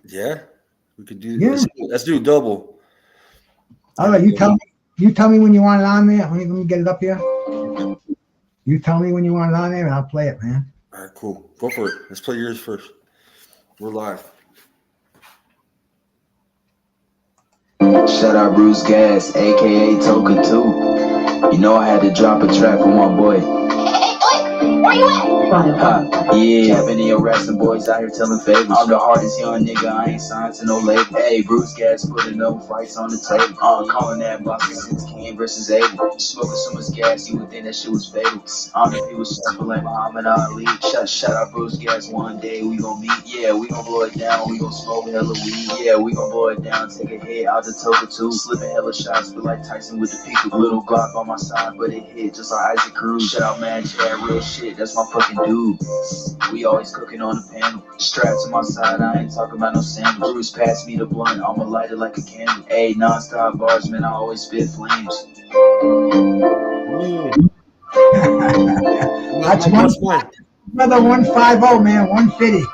Yeah, we could do. Yeah. Let's do a double. All right, you tell me. You tell me when you want it on there. Let me get it up here. Okay. You tell me when you want it on there, and I'll play it, man. All right, cool. Go for it. Let's play yours first. We're live. Shout out Bruce Gas, aka Toka 2. You know I had to drop a track for my boy. Where you at? Yeah, I've been in your wrestling boys out here telling favors. I'm the hardest young nigga, I ain't signed to no label. Hey, Bruce Gas putting no fights on the table. Calling that boxing since King versus Abel. Smoking so much gas, you would think that shit was fatal. If he was simple like Muhammad Ali. Shout out Bruce Gas, one day we gon' meet. Yeah, we gon' blow it down, we gon' smoke hella weed. Yeah, we gon' blow it down, take a hit out the Toka 2. Slipping hella shots, feel like Tyson with the peak. Little Glock on my side, but it hit just like Isaac Cruz. Shout out man, Chad, real shit, that's my fucking dude. We always cooking on the panel. Straps to my side, I ain't talking about no sandwich. Bruce passed me the blunt, I'ma light it like a candle. Ayy, non-stop bars, man, I always spit flames. That's one. Another 150, man. 150.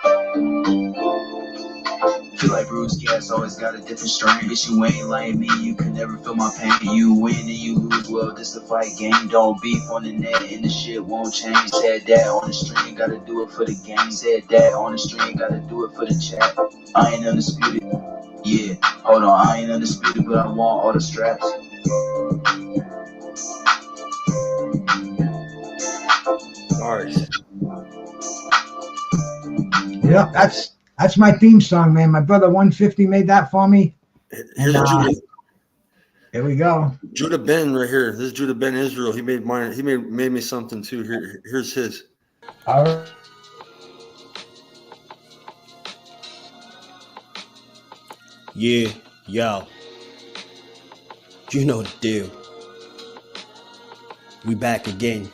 Feel like Bruce Gas always got a different strain. Bitch, you ain't like me, you can never feel my pain. You win and you lose, well, this the fight game. Don't beef on the net and the shit won't change. Said that on the stream, gotta do it for the game. Said that on the stream, gotta do it for the chat. I ain't undisputed. Yeah, hold on, I ain't undisputed, but I want all the straps. All right. Yeah, that's my theme song, man. My brother 150 made that for me. Here's Judah. Here we go. Judah Ben right here. This is Judah Ben Israel. He made mine. He made me something too. Here's his. All right. Yeah, yo. You know the deal. We back again.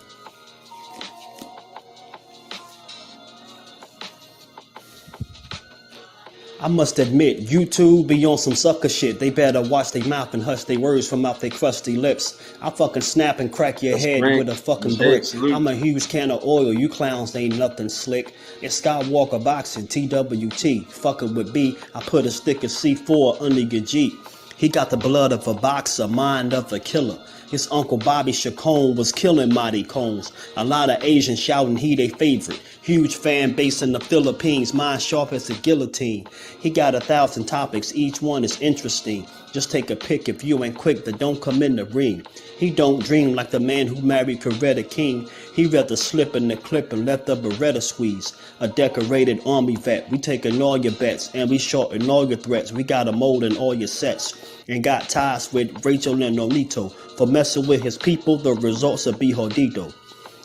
I must admit, YouTube be on some sucker shit. They better watch their mouth and hush their words from out their crusty lips. I fucking snap and crack your head with a fucking brick. I'm a huge can of oil, you clowns ain't nothing slick. It's Skywalker Boxing, TWT. Fucking with B, I put a stick of C4 under your Jeep. He got the blood of a boxer, mind of a killer. His uncle Bobby Chacon was killing mighty cones. A lot of Asians shouting he they favorite. Huge fan base in the Philippines, mind sharp as a guillotine. He got 1,000 topics, each one is interesting. Just take a pick if you ain't quick, then don't come in the ring. He don't dream like the man who married Coretta King. He rather slip in the clip and let the Beretta squeeze. A decorated army vet, we taking all your bets and we shorting all your threats. We got a mold in all your sets and got ties with Rachel and Nonito. For messing with his people, the results will be jodido.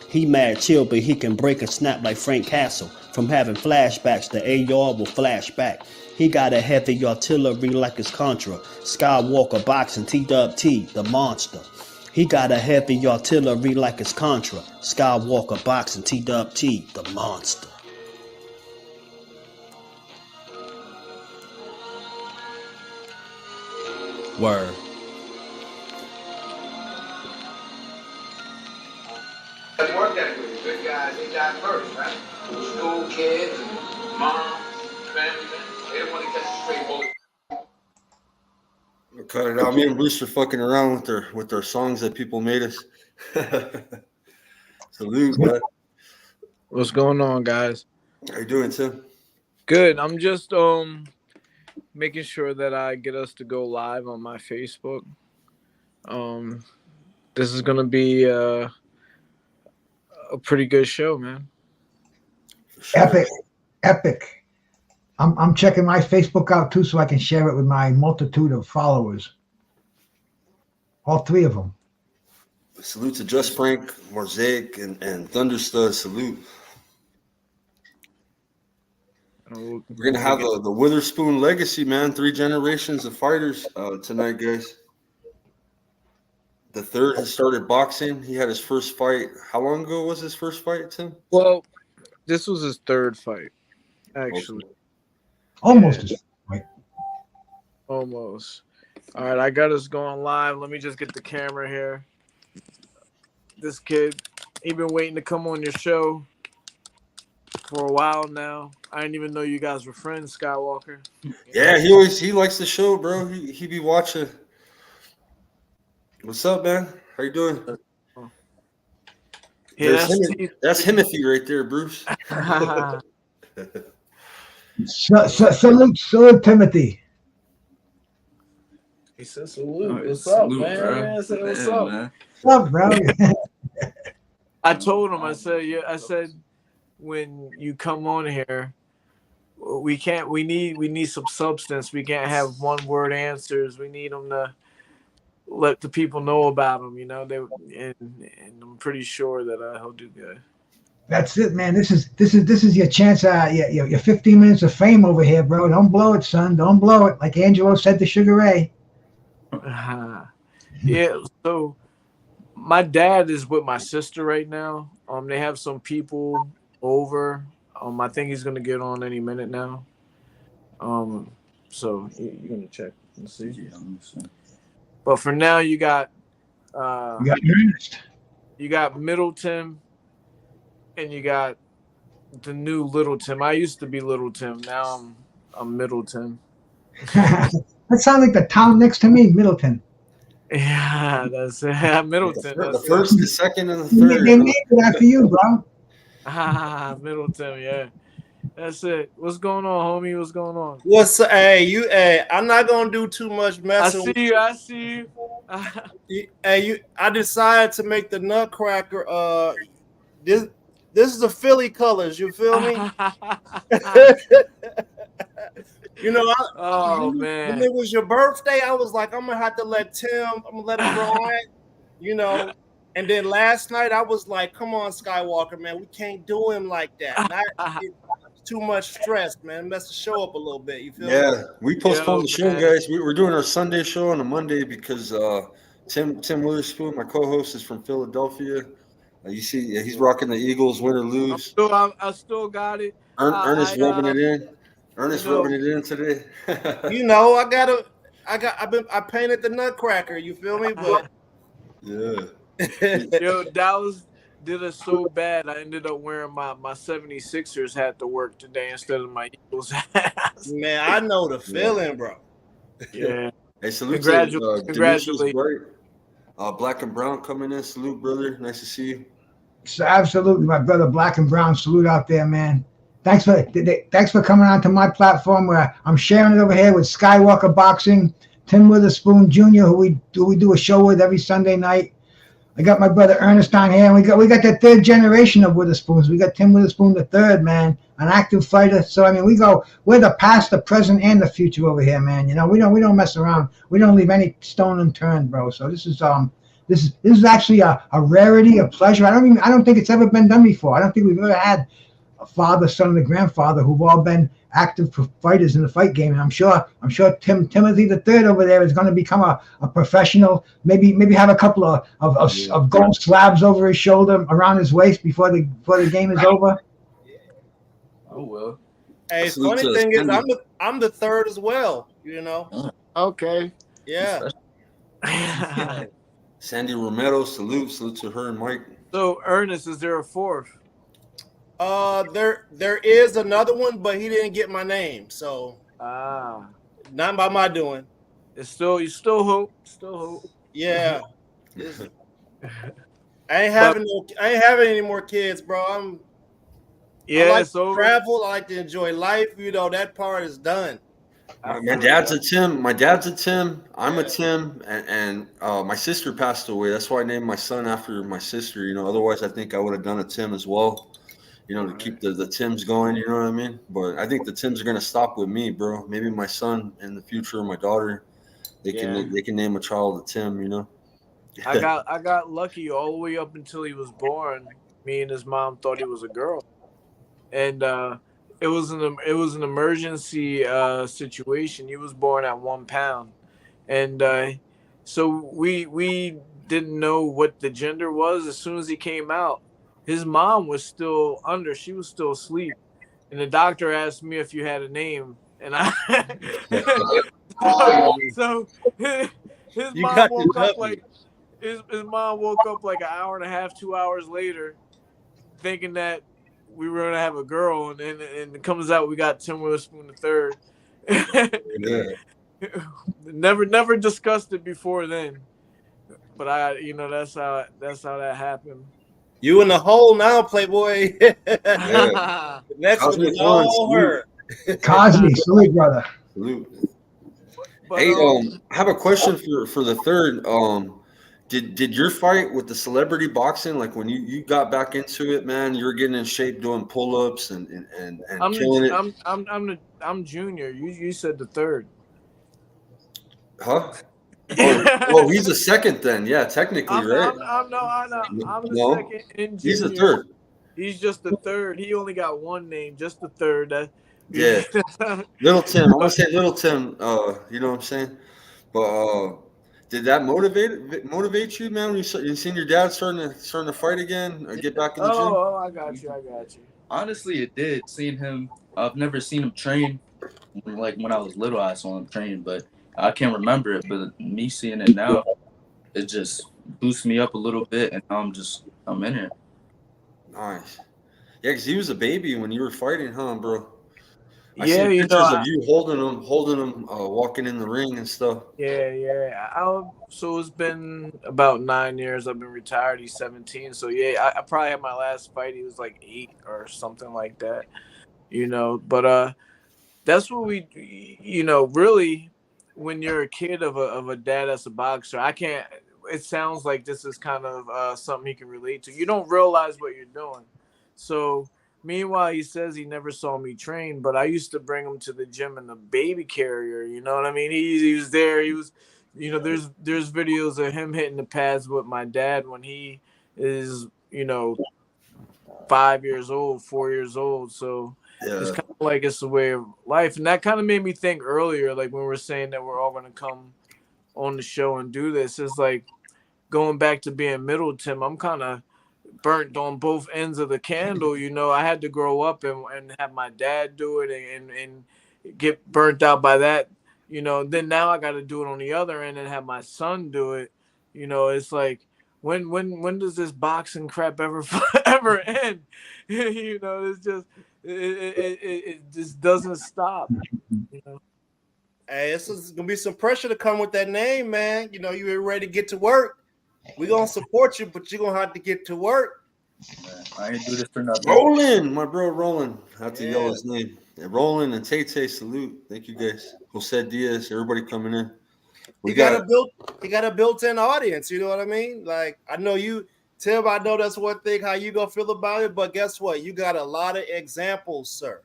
He mad chill, but he can break and snap like Frank Castle. From having flashbacks, the AR will flash back. He got a heavy artillery like his Contra. Skywalker Boxing, TWT, the monster. He got a heavy artillery like his Contra. Skywalker Boxing, TWT, the monster. Word. Work that way. Good guys, they die first, right? School kids and moms, family men. They don't want to catch a straight bullet. We'll cut it out. Me and Bruce are fucking around with their songs that people made us. Salute, bud. What's going on, guys? How you doing, Tim? Good. I'm just making sure that I get us to go live on my Facebook. This is gonna be a pretty good show, man. Sure. Epic. I'm checking my Facebook out too, so I can share it with my multitude of followers. All three of them. Salute to Just Frank, Mosaic, and Thunderstud. Salute. We're gonna have the Witherspoon Legacy, man. 3 generations of fighters tonight, guys. The third has started boxing. He had his first fight. How long ago was his first fight, Tim? Well, this was his third fight, actually. Almost. Yeah. Right. Almost. All right, I got us going live. Let me just get the camera here. This kid, he been waiting to come on your show. for a while now. I didn't even know you guys were friends, Skywalker. Yeah, he likes the show, bro. He be watching. What's up, man? How you doing? Yeah, That's Timothy right there, Bruce. Salute Timothy. He said salute. What's up, man? Bro. I said, what's up? Man. What's up, bro? I told him, I said, when you come on here, we need some substance. We can't have one word answers. We need them to let the people know about them, and I'm pretty sure that he'll do good. That's it, man. This is your chance. Your 15 minutes of fame over here, bro. Don't blow it, son. Don't blow it. Like Angelo said to Sugar Ray. Yeah. So my dad is with my sister right now. They have some people over. I think he's gonna get on any minute now. So you're gonna check and see. Yeah, I'm listening. But for now, you got Ernest. You got Middle Tim, and you got the new Little Tim. I used to be Little Tim. Now I'm Middle Tim. That sounds like the town next to me, Middleton. Yeah, that's it. Middleton. The first, the second, and the third. They named it after you, bro. Middleton, yeah. That's it. What's going on, homie? What's going on? What's hey, I'm not gonna do too much messing. I see you. I decided to make the Nutcracker. This is the Philly colors. You feel me? Man. When it was your birthday, I was like, I'm gonna have to let him ride, And then last night, I was like, come on, Skywalker, man, we can't do him like that. Too much stress, man. Mess the show up a little bit. You feel me? Yeah, we postponed the show, guys. We're doing our Sunday show on a Monday because Tim Witherspoon, my co-host, is from Philadelphia. You see, he's rocking the Eagles, win or lose. I still got it. Ernest rubbing it in. Ernest rubbing it in today. I painted the Nutcracker. You feel me? But yeah. Yo, Dallas did us so bad. I ended up wearing my 76ers hat to work today instead of my Eagles hat. Man, I know the feeling, bro. Yeah. Hey, salute Congratulations. Black and Brown coming in. Salute, brother. Nice to see you. So absolutely, my brother Black and Brown. Salute out there, man. Thanks for coming on to my platform where I'm sharing it over here with Skywalker Boxing, Tim Witherspoon Jr., who we do a show with every Sunday night. I got my brother Ernest on here, and we got the third generation of Witherspoons. We got Tim Witherspoon the third, man, an active fighter. So I mean, we're the past, the present, and the future over here, man. We don't mess around. We don't leave any stone unturned, bro. So this is actually a rarity, a pleasure. I don't think it's ever been done before. I don't think we've ever had a father, son, and a grandfather who've all been active fighters in the fight game. And I'm sure Timothy the Third over there is going to become a professional. Maybe have a couple of gold slabs over his shoulder, around his waist before the game is over. Oh well. Hey, funny thing is, I'm the third as well. Okay. Yeah. Sandy Romero, salute to her and Mike. So Ernest, is there a fourth? There is another one, but he didn't get my name, so not by my doing. You still hope. Yeah. I ain't having any more kids, bro. I like to travel. I like to enjoy life. That part is done. My dad's a Tim. I'm a Tim, and my sister passed away. That's why I named my son after my sister. Otherwise I think I would have done a Tim as well. To keep the Tims going, you know what I mean? But I think the Tims are gonna stop with me, bro. Maybe my son in the future, or my daughter, they can name a child a Tim, I got lucky all the way up until he was born. Me and his mom thought he was a girl, and it was an emergency situation. He was born at 1 pound, and so we didn't know what the gender was. As soon as he came out, his mom was still under. She was still asleep. And the doctor asked me if you had a name. And so his mom woke up like his mom woke up like an hour and a half, 2 hours later, thinking that we were gonna have a girl, and it comes out we got Tim Witherspoon the third. Yeah. Never discussed it before then, but that's how that happened. You in the hole now, Playboy. Yeah. The next one Cosmic is One, all salute. her. Cosby, salute, brother. Salute. But, Hey, I have a question for the third. Did your fight with the celebrity boxing, like when you got back into it, man, you were getting in shape doing pull-ups and killing it? I'm junior. You said the third. Huh? Oh, he's the second then. Yeah, technically, right? I'm the No, second in he's the junior. third. He's just the third. He only got one name, just the third. Yeah, Little Tim. I'm gonna say Little Tim. You know what I'm saying? But did that motivate you, man? When you seen your dad starting to fight again or get back in the gym? Oh, I got you. Honestly, it did. Seeing him, I've never seen him train. Like when I was little, I saw him train, but I can't remember it. But me seeing it now, it just boosts me up a little bit, and now I'm in it. Nice. Yeah, because he was a baby when you were fighting, huh, bro? I Yeah, seen pictures of you holding him, walking in the ring and stuff. yeah. So it's been about 9 years. I've been retired. He's 17. So yeah, I probably had my last fight. He was like 8 or something like that. But that's what really, when you're a kid of a dad that's a boxer, I can't. It sounds like this is kind of something he can relate to. You don't realize what you're doing. So meanwhile, he says he never saw me train, but I used to bring him to the gym in the baby carrier. You know what I mean? He was there. He was, there's videos of him hitting the pads with my dad when he is 5 years old, 4 years old. So it's Yeah, kind of like it's a way of life. And that kind of made me think earlier, like when we were saying that we're all going to come on the show and do this, it's like going back to being middle Tim. I'm kind of burnt on both ends of the candle. I had to grow up and have my dad do it and get burnt out by that. Then now I got to do it on the other end and have my son do it. It's like, when does this boxing crap ever ever end? It's just it just doesn't stop. Hey, this is gonna be some pressure to come with that name, man. You're ready to get to work. We're gonna support you, but you're gonna have to get to work. Man, I ain't do this for nothing. Roland, my bro, Roland. I have to Yeah. yell his name. Yeah, Roland and Tay, salute. Thank you guys. Jose Diaz, everybody coming in. He got a built-in audience. You know what I mean? Like, I know you, Tim. I know that's one thing how you gonna feel about it, but guess what? You got a lot of examples, sir.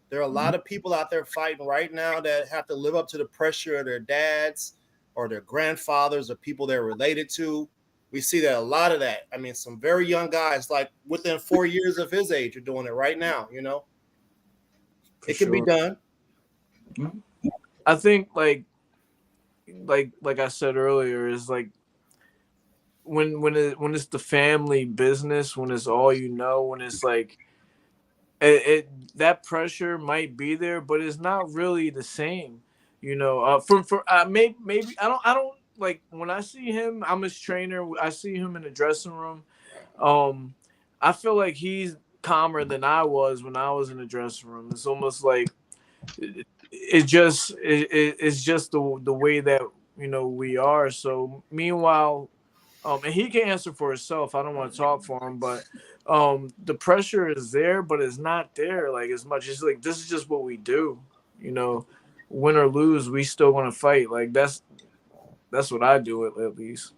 There are a lot of people out there fighting right now that have to live up to the pressure of their dads or their grandfathers or people they're related to. We see that a lot of that. I mean, some very young guys, like within 4 years of his age, are doing it right now. It can be done. I think like I said earlier, is like when it's the family business, when it's all when it's like that pressure might be there, but it's not really the same. Maybe I don't like when I see him. I'm his trainer. I see him in the dressing room. I feel like he's calmer than I was when I was in the dressing room. It's almost like it's just the way that we are. So meanwhile, and he can answer for himself. I don't want to talk for him, but the pressure is there, but it's not there like as much. It's like, this is just what we do. Win or lose, we still want to fight. Like that's what I do at least.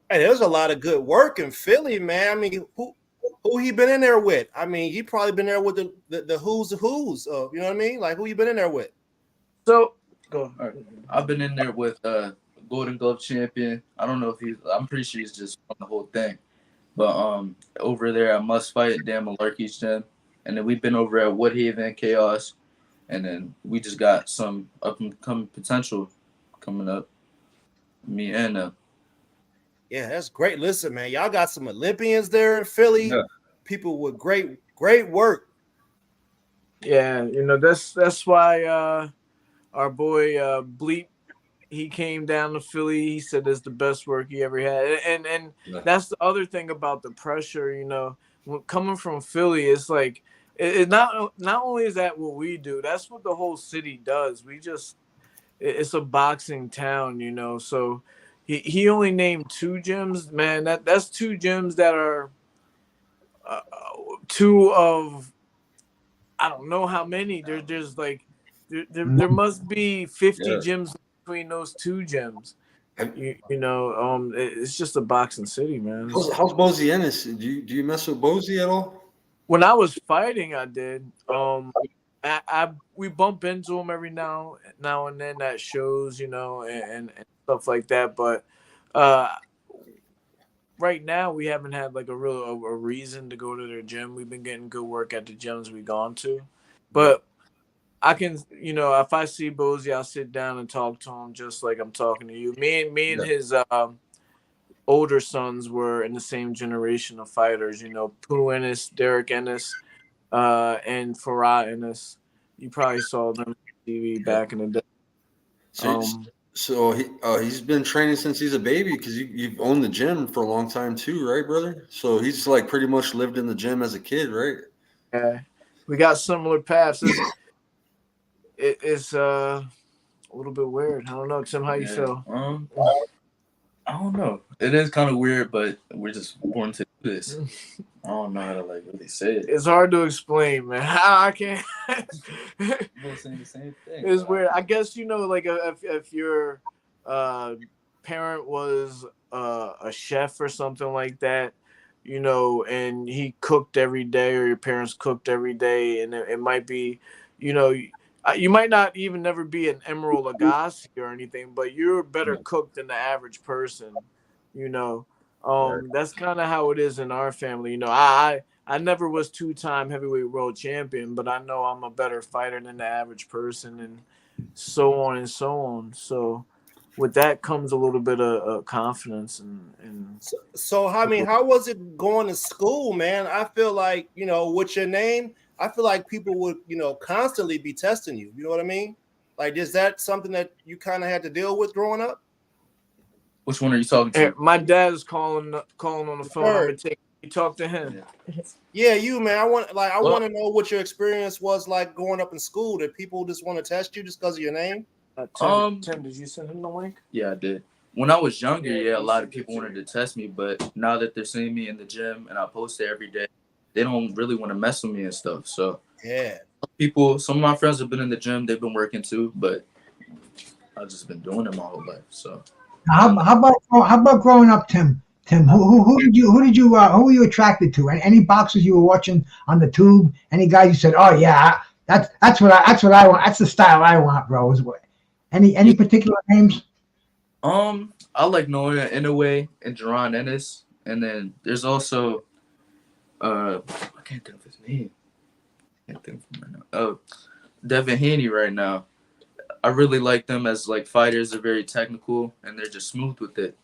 Hey, there's a lot of good work in Philly, man. I mean, who he been in there with? I mean, he probably been there with the who's. You know what I mean? Like, who you been in there with? So go. All right. I've been in there with Golden Glove champion. I don't know if I'm pretty sure he's just from the whole thing. But over there at Must Fight, Dan Malarkey's gym. And then we've been over at Woodhaven Chaos. And then we just got some up and coming potential coming up. Me and Yeah, that's great. Listen, man, y'all got some Olympians there in Philly. Yeah. People with great work. Yeah, that's why our boy Bleep, he came down to Philly. He said it's the best work he ever had, and Yeah. that's the other thing about the pressure. coming from Philly, it's like it not only is that what we do, that's what the whole city does. It's a boxing town, you know. So he only named 2 gyms, man. That's 2 gyms that are uh, two of I don't know how many. There's like there must be 50 Yeah. gyms between those 2 gyms. And You know, it's just a boxing city, man. how's Bozy Ennis? Do you mess with Bozy at all? When I was fighting, I did. We bump into him every now and then at shows, you know, and stuff like that. But uh, right now, we haven't had like a reason to go to their gym. We've been getting good work at the gyms we've gone to, but I can, you know, if I see Bozy, I'll sit down and talk to him just like I'm talking to you. Me and Yeah. his older sons were in the same generation of fighters. You know, Pooh Ennis, Derek Ennis, and Farah Ennis. You probably saw them on TV back in the day. So, so he's been training since he's a baby because you've owned the gym for a long time too, right, brother? So he's like pretty much lived in the gym as a kid, right? Yeah, we got similar paths. It's a little bit weird. I don't know, Tim. How you feel? I don't know. It is kind of weird, but we're just born to do this. I don't know how to like really say it. It's hard to explain, man. I can't. We're saying the same thing. It's weird. I guess, you know, like if your parent was a chef or something like that, you know, and he cooked every day, or your parents cooked every day, and it might be, you know, you might not even never be an Emerald Lagasse or anything, but you're a better cook than the average person, you know. That's kind of how it is in our family. You know, I never was 2-time heavyweight world champion, but I know I'm a better fighter than the average person, and so on and so on. So with that comes a little bit of confidence and So I mean, how was it going to school, man? I feel like, you know, with your name, I feel like people would, you know, constantly be testing you. You know what I mean? Like, is that something that you kind of had to deal with growing up? Which one are you talking to? my dad is calling on the phone. I'm gonna talk to him. Yeah, you, man. I want to know what your experience was like growing up in school. Did people just want to test you just because of your name? Tim, did you send him the link? Yeah, I did. When I was younger, yeah, a lot of people wanted to test me, but now that they're seeing me in the gym and I post there every day, they don't really want to mess with me and stuff. So yeah, some of my friends have been in the gym, they've been working too, but I've just been doing it my whole life. So how about growing up, Tim? Tim, who were you attracted to? Any boxers you were watching on the tube? Any guys you said, oh yeah, that's what I want. That's the style I want, bro. Any particular names? I like Noah Inoue and Jerron Ennis, and then there's also I can't think of his name. I can't think of him right now. Oh, Devin Haney right now. I really like them as like fighters. They're very technical and they're just smooth with it.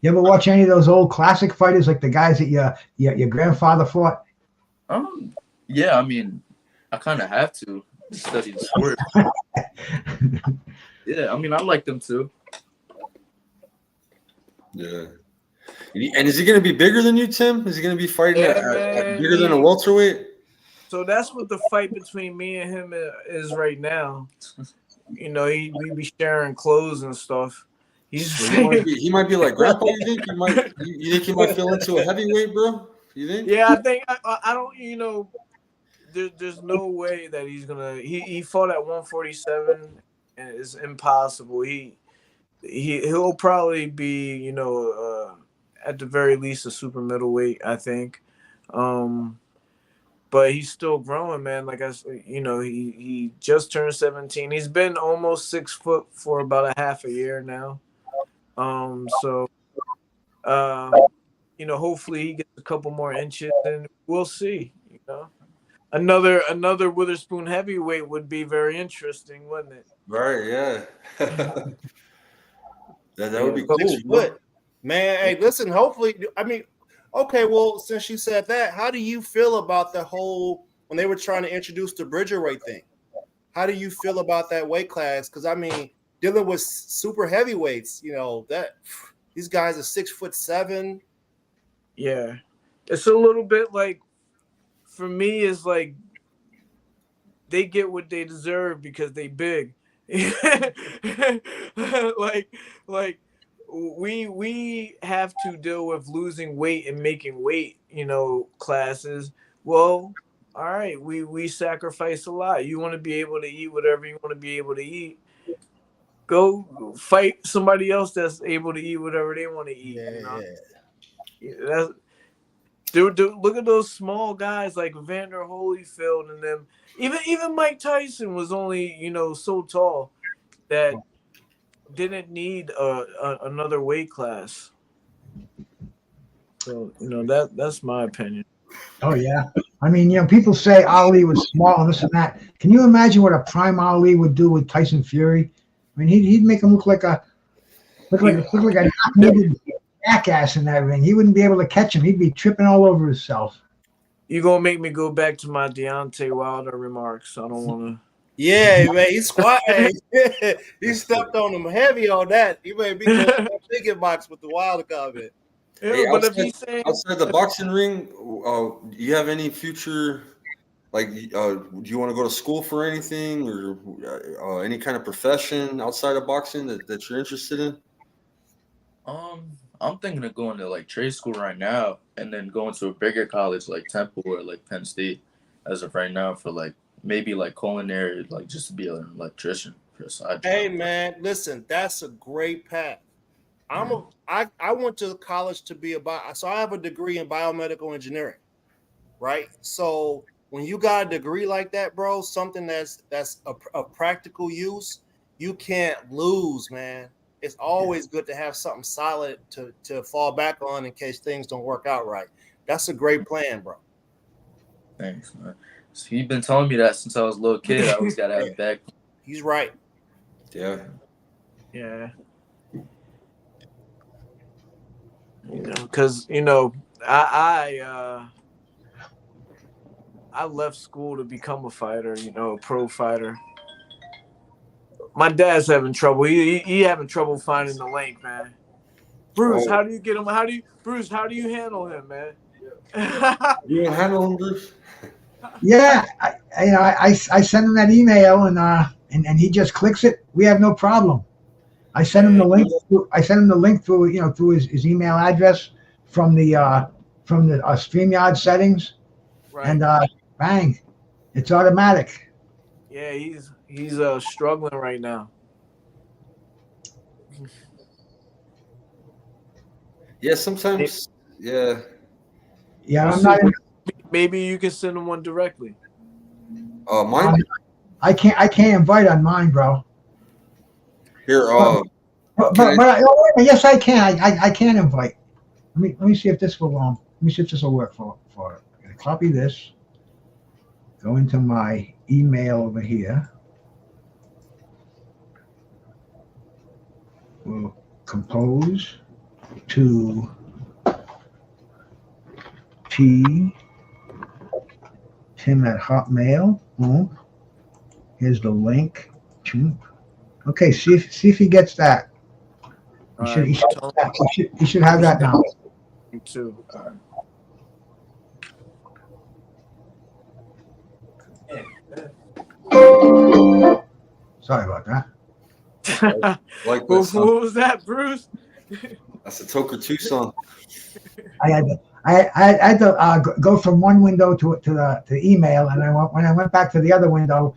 You ever watch any of those old classic fighters, like the guys that your grandfather fought? Yeah, I mean, I kind of have to study the sport. Yeah, I mean, I like them too. Yeah. And is he going to be bigger than you, Tim? Is he going to be fighting at bigger than a welterweight? So that's what the fight between me and him is right now. You know, we be sharing clothes and stuff. He might be like, Grandpa, you think he might feel into a heavyweight, bro? You think? Yeah, I think I don't. You know, there's no way that he's gonna. He fought at 147, and it's impossible. He'll probably be, you know, at the very least a super middleweight, I think. But he's still growing, man. Like you know, he just turned 17. He's been almost 6 foot for about a half a year now. So, you know, hopefully he gets a couple more inches, and we'll see. You know, another Witherspoon heavyweight would be very interesting, wouldn't it? Right. Yeah. that would be cool, man. Hey, listen. Hopefully, I mean, okay. Well, since you said that, how do you feel about the whole when they were trying to introduce the Bridgerweight thing? How do you feel about that weight class? Because I mean, dealing with super heavyweights, you know, that these guys are 6'7". Yeah, It's a little bit like, for me, it's like they get what they deserve because they big. like like we have to deal with losing weight and making weight, classes. Well, all right, we sacrifice a lot. You want to be able to eat whatever you want to be able to eat. Go fight somebody else that's able to eat whatever they want to eat. That's Dude, look at those small guys like Vander Holyfield and them. Even Mike Tyson was only, so tall that didn't need another weight class. So, that's my opinion. Oh yeah. I mean, people say Ali was small and this and that. Can you imagine what a prime Ali would do with Tyson Fury? I mean, he'd make him look like a knock-kneed jackass in that ring. He wouldn't be able to catch him. He'd be tripping all over himself. You gonna make me go back to my Deontay Wilder remarks. I don't want to. Yeah, man, he's quiet. He stepped on him heavy on that. He may be chicken box with the Wilder comment. Hey, outside the boxing ring, do you have any future? Like, do you want to go to school for anything or any kind of profession outside of boxing that you're interested in? I'm thinking of going to like trade school right now, and then going to a bigger college like Temple or like Penn State, as of right now, for like maybe like culinary, like just to be an electrician for a side job. Hey man, listen, that's a great path. I went to college to be so I have a degree in biomedical engineering, right? So when you got a degree like that, bro, something that's a practical use, you can't lose, man. It's always good to have something solid to fall back on in case things don't work out right. That's a great plan, bro. Thanks, man. So you've been telling me that since I was a little kid. I always got to have it back. He's right. Yeah. Yeah. Because I left school to become a fighter. A pro fighter. My dad's having trouble. He having trouble finding the link, man. Bruce, how do you get him? Bruce, how do you handle him, man? You handle him, Bruce? Yeah, I send him that email and he just clicks it. We have no problem. I send him the link. Through his email address from the StreamYard settings, right. And bang, it's automatic. Yeah, he's struggling right now. Yeah, sometimes. Yeah. Yeah, I'm not. Maybe you can send him one directly. Mine. I can't invite on mine, bro. Here. Yes, I can. I can invite. Let me see if this will Let me see if this will work for it. I'm gonna copy this. Go into my email over here. We'll compose to Tim at Hotmail. Here's the link. Okay, see if he gets that. He should have that now. Me too. Sorry about that. Like what was that, Bruce? That's a Toker 2 song. I had to go from one window to the email, and when I went back to the other window,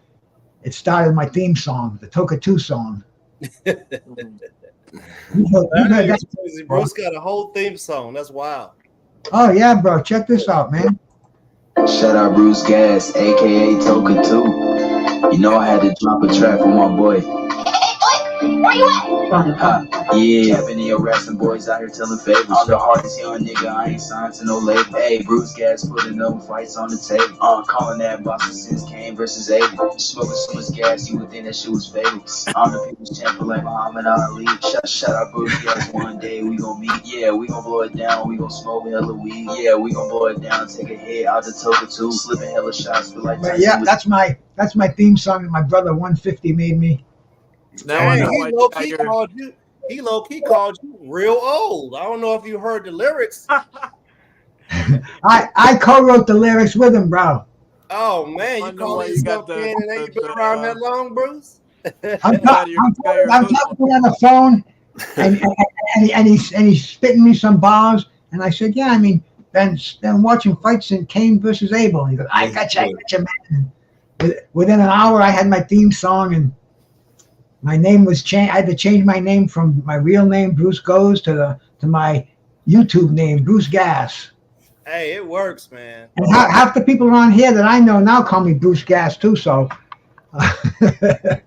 it started my theme song, the Toker 2 song. Bruce got a whole theme song. That's wild. Oh yeah, bro. Check this out, man. Shout out Bruce Gas, aka Toker 2. You know I had to drop a track for my boy. Where you at? Yeah, been in your wrestling boys out here telling favors. I'm the hardest young nigga, I ain't signed to no label. Hey, Bruce Gas putting them fights on the table. Calling that boxing since Kane versus Abel. Smoking so much gas, you would think that shit was fatal. I'm the people's champion like Muhammad Ali. Shout out Bruce Gas, one day we gon' meet. Yeah, we gon' blow it down, we gon' smoke hella weed. Yeah, we gon' blow it down, take a hit out the Toker 2. Slipping hella shots, feel like yeah, that's my theme song that my brother 150 made me. Now I know he low-key called you real old. I don't know if you heard the lyrics. I co-wrote the lyrics with him, bro. Oh man, you Wonder call why you yourself got in and ain't been around that long, Bruce? I'm, you got your I'm hood talking on the phone, and he's spitting me some bars, and I said, yeah, I mean, been watching fights in Kane versus Abel. And he goes, I got you, man. Within an hour, I had my theme song, and my name was changed. I had to change my name from my real name, Bruce Goes, to my YouTube name, Bruce Gas. Hey, it works, man. And half the people around here that I know now call me Bruce Gas too. So I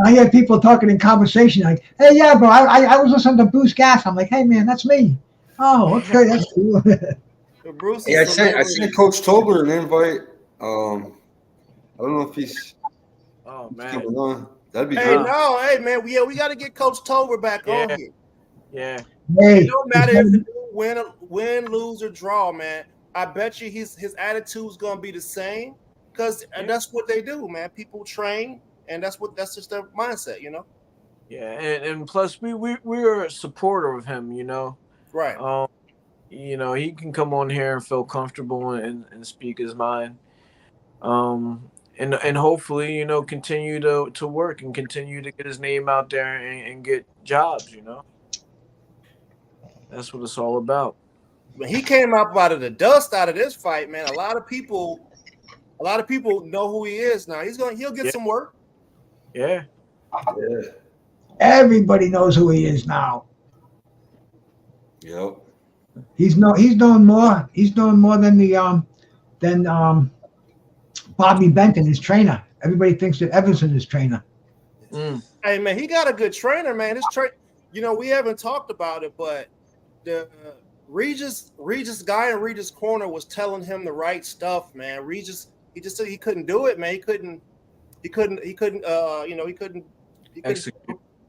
hear people talking in conversation like, "Hey, yeah, bro, I was listening to Bruce Gas." I'm like, "Hey, man, that's me." Oh, okay, that's cool. Bruce Yeah, I is sent Coach Tolber an invite. I don't know if he's Oh coming man. on. That'd be Hey, good. no, hey man, we got to get Coach Tolber back on here. Yeah. Hey, It don't matter if the dude win, lose, or draw, man. I bet you his attitude's gonna be the same because that's what they do, man. People train, and that's just their mindset, you know. Yeah, and plus we're a supporter of him, you know. Right. You know, he can come on here and feel comfortable and speak his mind. And hopefully, you know, continue to work and continue to get his name out there and get jobs, you know. That's what it's all about. When he came up out of the dust out of this fight, man, a lot of people know who he is now. He'll get some work. Yeah. Yeah. everybody knows who he is now. Yep. He's doing more. He's doing more than Bobby Benton, his trainer. Everybody thinks that Everson is trainer. Hey man, he got a good trainer, man. You know, we haven't talked about it, but the Regis guy in Regis corner was telling him the right stuff, man. Regis, he just said he couldn't do it, man. He couldn't Execute.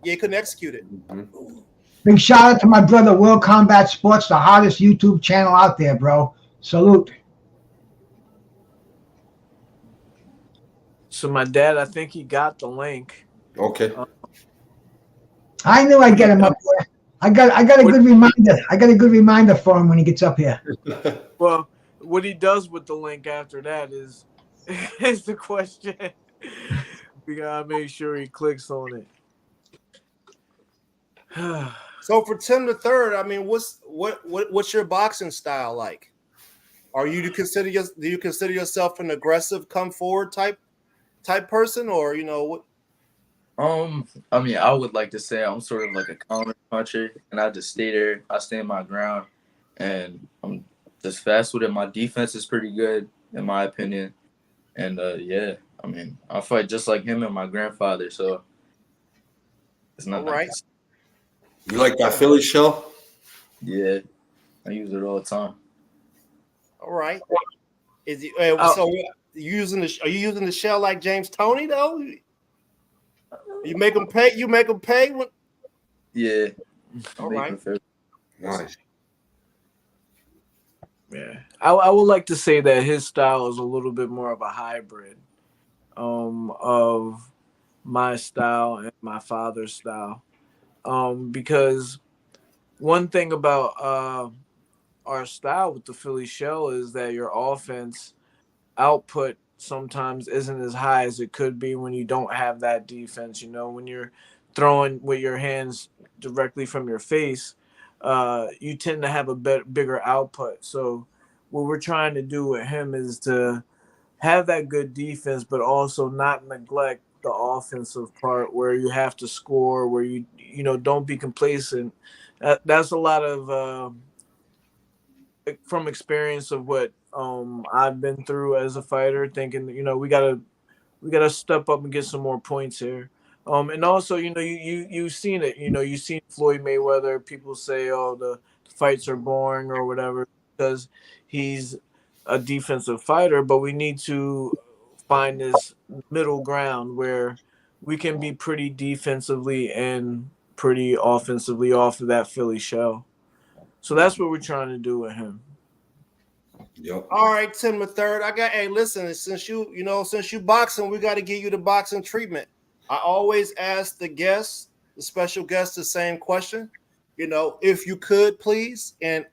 Yeah, he couldn't execute it. Mm-hmm. Big shout out to my brother World Combat Sports, the hottest YouTube channel out there, bro. Salute. So my dad, I think he got the link. Okay. I knew I'd get him up there. I got a good reminder. I got a good reminder for him when he gets up here. Well, what he does with the link after that is the question. We gotta make sure he clicks on it. So for Tim the Third, I mean, what's your boxing style like? Do you consider yourself an aggressive, come forward type person, or you know what? I mean, I would like to say I'm sort of like a counter puncher, and I just stay there. I stand my ground, and I'm just fast with it. My defense is pretty good, in my opinion, and yeah, I mean, I fight just like him and my grandfather, so it's not right. You like that Philly shell? Yeah, I use it all the time. All right. So are you using the shell like James Toney though? You make them pay. You make them pay. Yeah. All right. Nice. Yeah, I would like to say that his style is a little bit more of a hybrid of my style and my father's style. Because one thing about our style with the Philly shell is that your offense output sometimes isn't as high as it could be when you don't have that defense. You know, when you're throwing with your hands directly from your face, you tend to have a bigger output. So what we're trying to do with him is to have that good defense, but also not neglect the offensive part where you have to score, where you know don't be complacent. That's a lot of from experience of what I've been through as a fighter, thinking you know we gotta step up and get some more points here. And also, you know, you've seen it. You know, you've seen Floyd Mayweather. People say, "Oh, the fights are boring" or whatever because he's a defensive fighter. But we need to find this middle ground where we can be pretty defensively and pretty offensively off of that Philly shell. So that's what we're trying to do with him. Yep. All right, Tim the Third. Hey, listen, since you boxing, we got to give you the boxing treatment. I always ask the special guest, the same question. you know, if you could please, and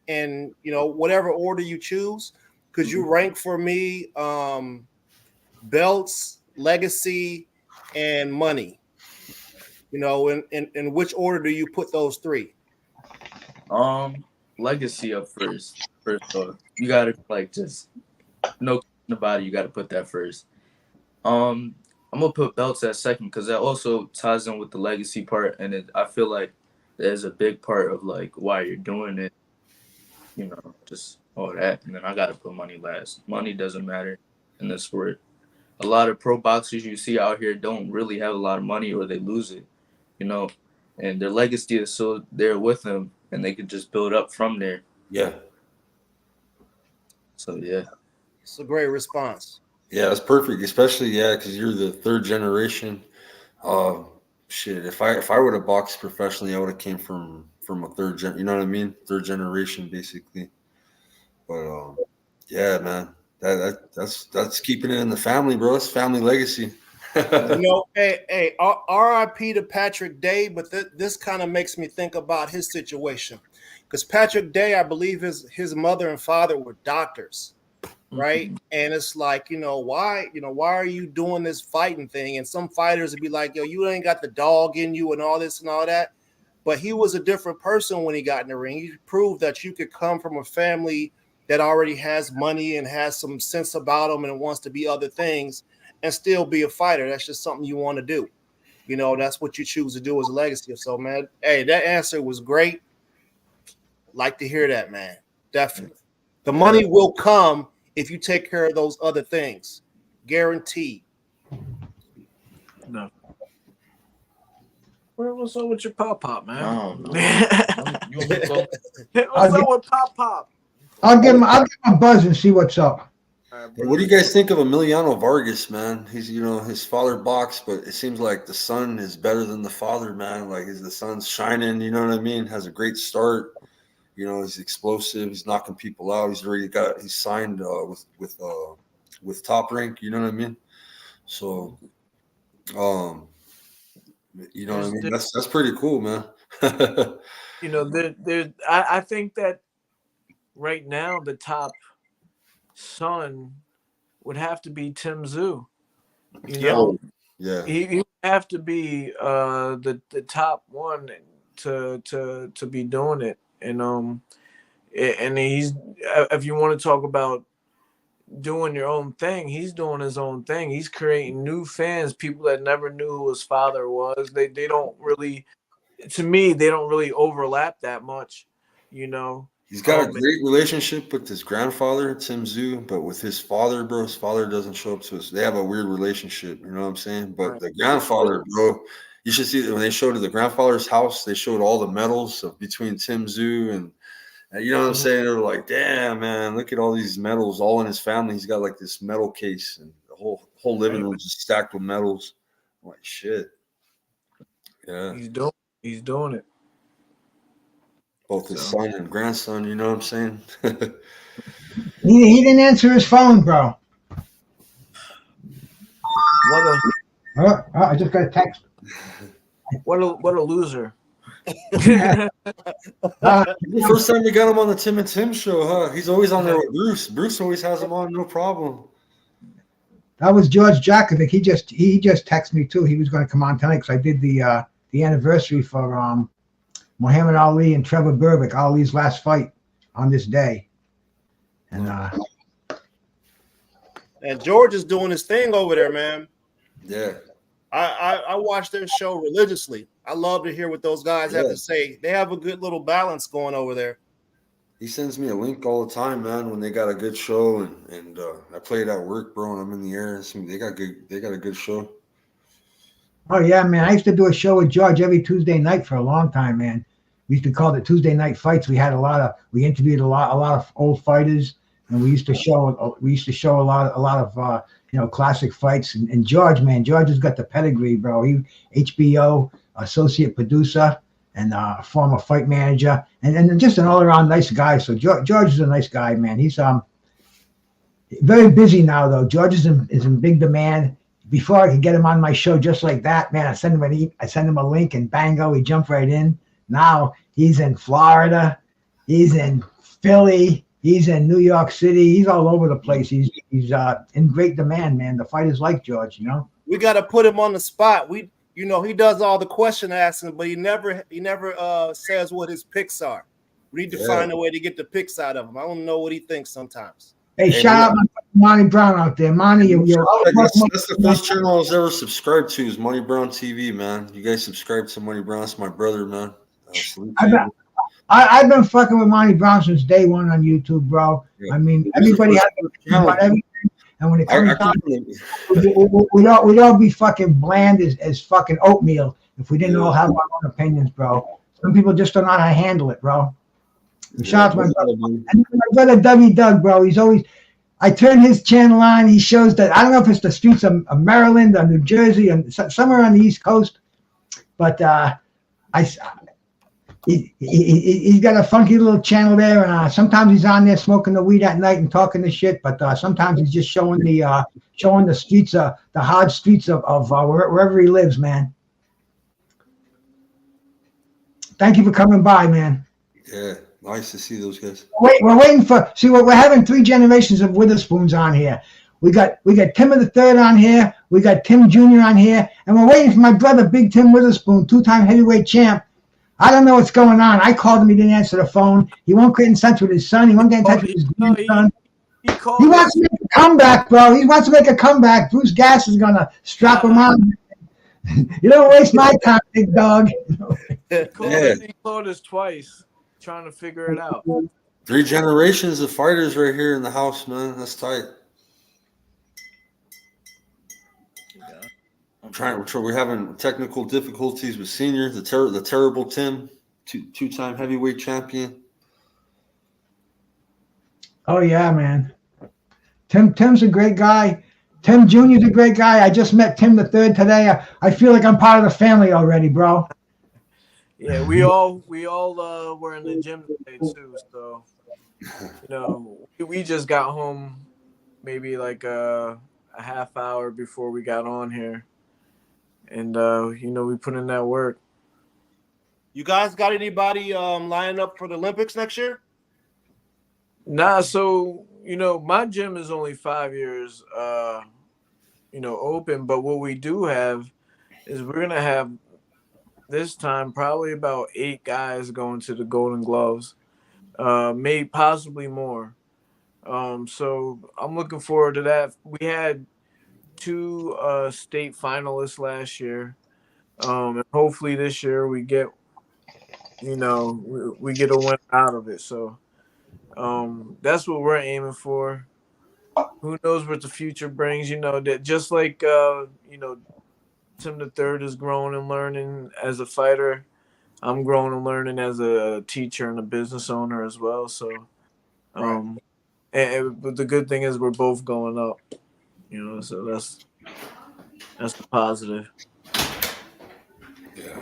you know, whatever order you choose, could you rank for me belts, legacy, and money? You know, in which order do you put those three? Legacy up first. First off, you gotta like just no question about it. You gotta put that first. I'm gonna put belts at second because that also ties in with the legacy part, and I feel like there's a big part of like why you're doing it. You know, just all that, and then I gotta put money last. Money doesn't matter in this sport. A lot of pro boxers you see out here don't really have a lot of money, or they lose it. You know, and their legacy is still there with them, and they can just build up from there. Yeah. So yeah, It's a great response. Yeah, that's perfect. Especially, yeah, because you're the third generation. Shit, if I would have boxed professionally, I would have came from a third gen. You know what I mean? Third generation, basically. But yeah, man, that's keeping it in the family, bro. It's family legacy. You know, hey, R.I.P. to Patrick Day, but this kind of makes me think about his situation, because Patrick Day, I believe his mother and father were doctors, right? Mm-hmm. And it's like, why are you doing this fighting thing? And some fighters would be like, yo, you ain't got the dog in you and all this and all that. But he was a different person when he got in the ring. He proved that you could come from a family that already has money and has some sense about them and wants to be other things and still be a fighter. That's just something you want to do. That's what you choose to do as a legacy. So, man, hey, that answer was great. Like to hear that, man. Definitely. The money will come if you take care of those other things. Guaranteed. No. What's up with your pop, man? I don't know. What's up with pop? I'll give him a buzz and see what's up. What do you guys think of Emiliano Vargas, man? He's, his father boxed, but it seems like the son is better than the father, man. Like, the son's shining, you know what I mean? Has a great start. He's explosive. He's knocking people out. He's signed with Top Rank, you know what I mean? So, what I mean? That's pretty cool, man. I think that right now the top son would have to be Tim Tszyu. Yeah. He would have to be the top one to be doing it. And he's, if you want to talk about doing your own thing, he's doing his own thing. He's creating new fans, people that never knew who his father was. They don't really, to me, they don't really overlap that much, He's got a great relationship with his grandfather, Tim Tszyu, but with his father, bro, his father doesn't show up to us. They have a weird relationship, you know what I'm saying? But the grandfather, bro, you should see that when they showed the grandfather's house, they showed all the medals between Tim Tszyu and you know what I'm saying? They were like, damn, man, look at all these medals all in his family. He's got like this medal case and the whole living room just stacked with medals. I'm like, shit. Yeah. He's doing it. Both his son and grandson, you know what I'm saying? He didn't answer his phone, bro. I just got a text. What a loser. First time we got him on the Tim and Tim show, huh? He's always on there with Bruce. Bruce always has him on, no problem. That was George Jakovic. He just texted me too. He was going to come on tonight because I did the anniversary for Muhammad Ali and Trevor Berbick, Ali's last fight on this day. And George is doing his thing over there, man. Yeah. I watch their show religiously. I love to hear what those guys have to say. They have a good little balance going over there. He sends me a link all the time, man, when they got a good show, and I play it at work, bro, and I'm in the air. They got a good show. Oh yeah, man. I used to do a show with George every Tuesday night for a long time, man. We used to call it Tuesday Night Fights. We interviewed a lot of old fighters, and we used to show a lot of classic fights. And George has got the pedigree, bro. He HBO associate producer and former fight manager, and just an all-around nice guy. So George is a nice guy, man. He's very busy now, though. George is in big demand. Before I could get him on my show just like that, man, I send him a link and bango, he jumped right in. Now He's in Florida. He's in Philly. He's in New York City. He's all over the place. He's in great demand, man. The fighters like George, you know. We got to put him on the spot. He does all the question asking, but he never says what his picks are. We need to find a way to get the picks out of him. I don't know what he thinks sometimes. Hey, shout out Monty Brown out there. Monty, that's the first channel I was ever subscribed to is Monty Brown TV, man. You guys subscribe to Monty Brown. That's my brother, man. I've been fucking with Monty Brown since day one on YouTube, bro. Yeah. I mean, everybody has about everything. And when it comes down, we'd all be fucking bland as fucking oatmeal if we didn't all have our own opinions, bro. Some people just don't know how to handle it, bro. Shout out to my brother. And my brother W Doug, bro. He's always. I turn his channel on. He shows that I don't know if it's the streets of Maryland or New Jersey and somewhere on the East Coast, but he's got a funky little channel there. And sometimes he's on there smoking the weed at night and talking the shit, but sometimes he's just showing the streets, the hard streets of wherever he lives, man. Thank you for coming by, man. Yeah. Nice to see those guys. We're waiting for. See, we're having 3 generations of Witherspoons on here. We got Tim of the Third on here. We got Tim Jr. on here, and we're waiting for my brother, Big Tim Witherspoon, 2-time heavyweight champ. I don't know what's going on. I called him. He didn't answer the phone. He won't get in touch with his son. He won't get in touch with his grandson. He wants to make a comeback, bro. He wants to make a comeback. Bruce Gass is gonna strap him on. You don't waste my time, big dog. He called us twice. Trying to figure it out. 3 generations of fighters right here in the house, man. That's tight. We're having technical difficulties with Senior, the terrible Tim, 2-time heavyweight champion. Oh yeah, man. Tim's a great guy. Tim Jr.'s a great guy. I just met Tim the Third today. I feel like I'm part of the family already, bro. Yeah, we all were in the gym today too. So, we just got home maybe like a half hour before we got on here, and we put in that work. You guys got anybody lining up for the Olympics next year? Nah, so my gym is only 5 years, open. But what we do have is we're gonna have. This time, probably about 8 guys going to the Golden Gloves, maybe possibly more. So I'm looking forward to that. We had 2 state finalists last year, and hopefully this year we get, we get a win out of it. So that's what we're aiming for. Who knows what the future brings? That just like Tim the Third is growing and learning as a fighter. I'm growing and learning as a teacher and a business owner as well. So, but the good thing is we're both going up. So that's the positive. Yeah.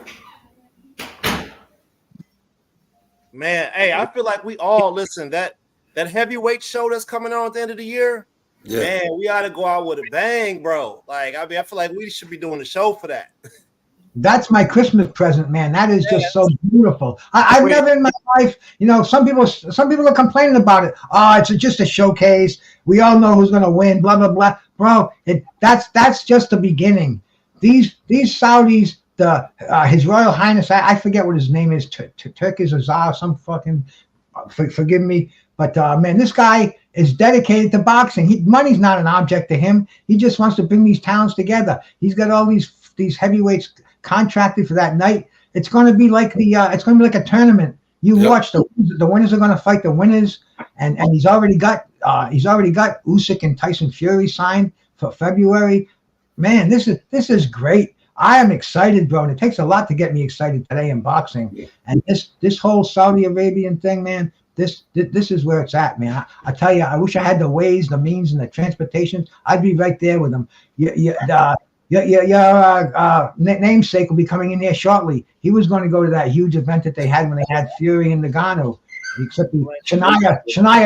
Man, hey, I feel like we all listen. That heavyweight show that's coming on at the end of the year. Yeah. Man, we ought to go out with a bang, bro. Like, I feel like we should be doing a show for that. That's my Christmas present, man. That is just so beautiful. I've never in my life, some people are complaining about it. Oh, it's just a showcase. We all know who's going to win, blah, blah, blah. Bro, that's just the beginning. These Saudis, His Royal Highness, I forget what his name is, Turkish Azar, some fucking, forgive me. But, man, this guy is dedicated to boxing. Money's not an object to him. He just wants to bring these towns together. He's got all these heavyweights contracted for that night. It's going to be like a tournament. Watch the winners are going to fight the winners, and he's already got Usyk and Tyson Fury signed for February. Man, this is great. I am excited, bro. And it takes a lot to get me excited today in boxing. And this whole Saudi Arabian thing, man. This is where it's at, man. I tell you, I wish I had the ways, the means, and the transportation. I'd be right there with them. Your namesake will be coming in here shortly. He was going to go to that huge event that they had when they had Fury and Nagano. Except Shania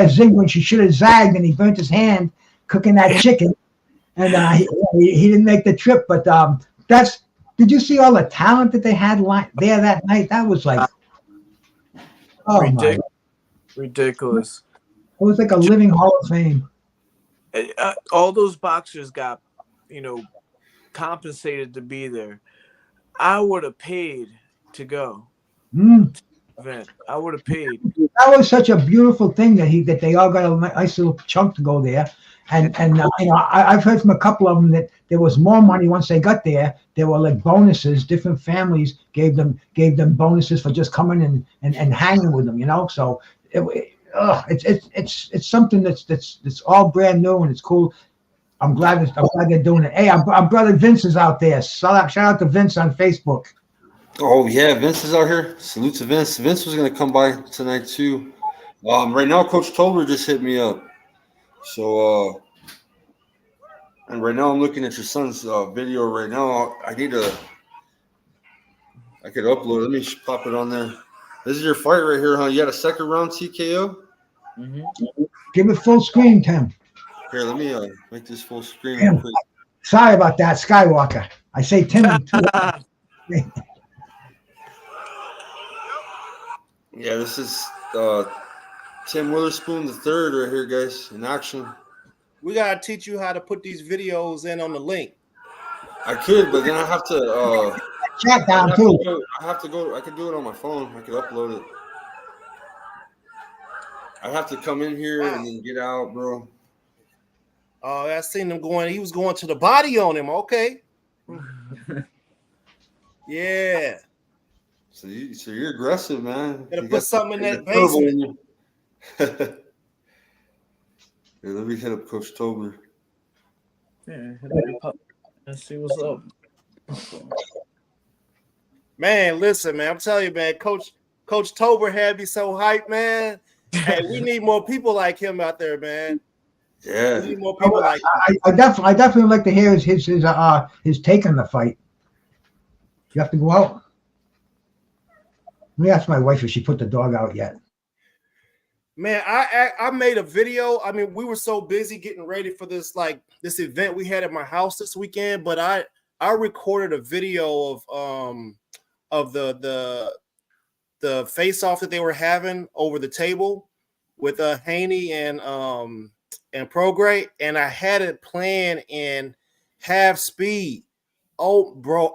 zigged when she should have zagged, and he burnt his hand cooking that chicken. And he didn't make the trip. But did you see all the talent that they had there that night? That was like Oh my! Ridiculous. It was like a living Hall of Fame. All those boxers got, compensated to be there. I would have paid to go. Event. I would have paid. That was such a beautiful thing that they all got a nice little chunk to go there. And I've heard from a couple of them that there was more money once they got there. There were like bonuses. Different families gave them bonuses for just coming and hanging with them. So it's something that's all brand new and it's cool. I'm glad they're doing it. Hey, our brother Vince is out there. Shout out to Vince on Facebook. Oh yeah, Vince is out here. Salute to Vince. Vince was gonna come by tonight too. Right now, Coach Tolbert just hit me up. So, and right now I'm looking at your son's video right now. I could upload it. Let me pop it on there. This is your fight right here, huh? You had a second round TKO? Mm-hmm. Give it full screen, Tim. Here, let me make this full screen real quick. Sorry about that, Skywalker. I say Tim. Yeah, this is Tim Witherspoon III right here, guys, in action. We gotta teach you how to put these videos in on the link. I could, but then I have to chat down too. I have to go. I could do it on my phone. I could upload it. I have to come in here and then get out, bro. Oh, I seen him going. He was going to the body on him. Okay. Yeah. So you're aggressive, man. Gotta put something in that basement. Here, let me hit up Coach Tolbert. Yeah, let's see what's up. Man, listen, man. I'm telling you, man. Coach Tolbert had me so hyped, man. Hey, we need more people like him out there, man. Yeah, we need more people like him. I definitely like to hear his take on the fight. You have to go out. Let me ask my wife if she put the dog out yet. Man, I made a video. I mean, we were so busy getting ready for this event we had at my house this weekend, but I recorded a video of the face-off that they were having over the table with Haney and Prograde, and I had it planned in half speed. Oh, bro,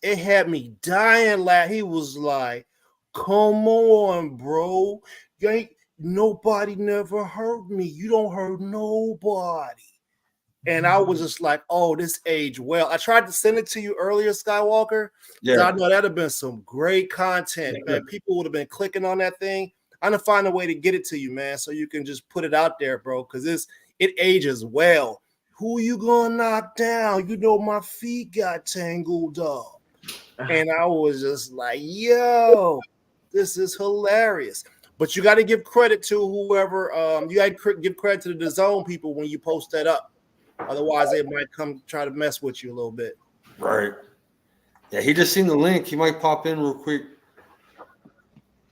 it had me dying laughing. He was like, "Come on, bro. You ain't nobody never hurt me. You don't hurt nobody." And I was just like, "Oh, this aged well." I tried to send it to you earlier, Skywalker. Yeah, I know that'd have been some great content, man. People would have been clicking on that thing. I'm gonna find a way to get it to you, man, so you can just put it out there, bro, because it ages well. Who you gonna knock down? You know my feet got tangled up. And I was just like, yo, this is hilarious. But you got to give credit to whoever, you got to give credit to the DAZN people when you post that up. Otherwise, they might come try to mess with you a little bit. Right. Yeah, he just seen the link. He might pop in real quick.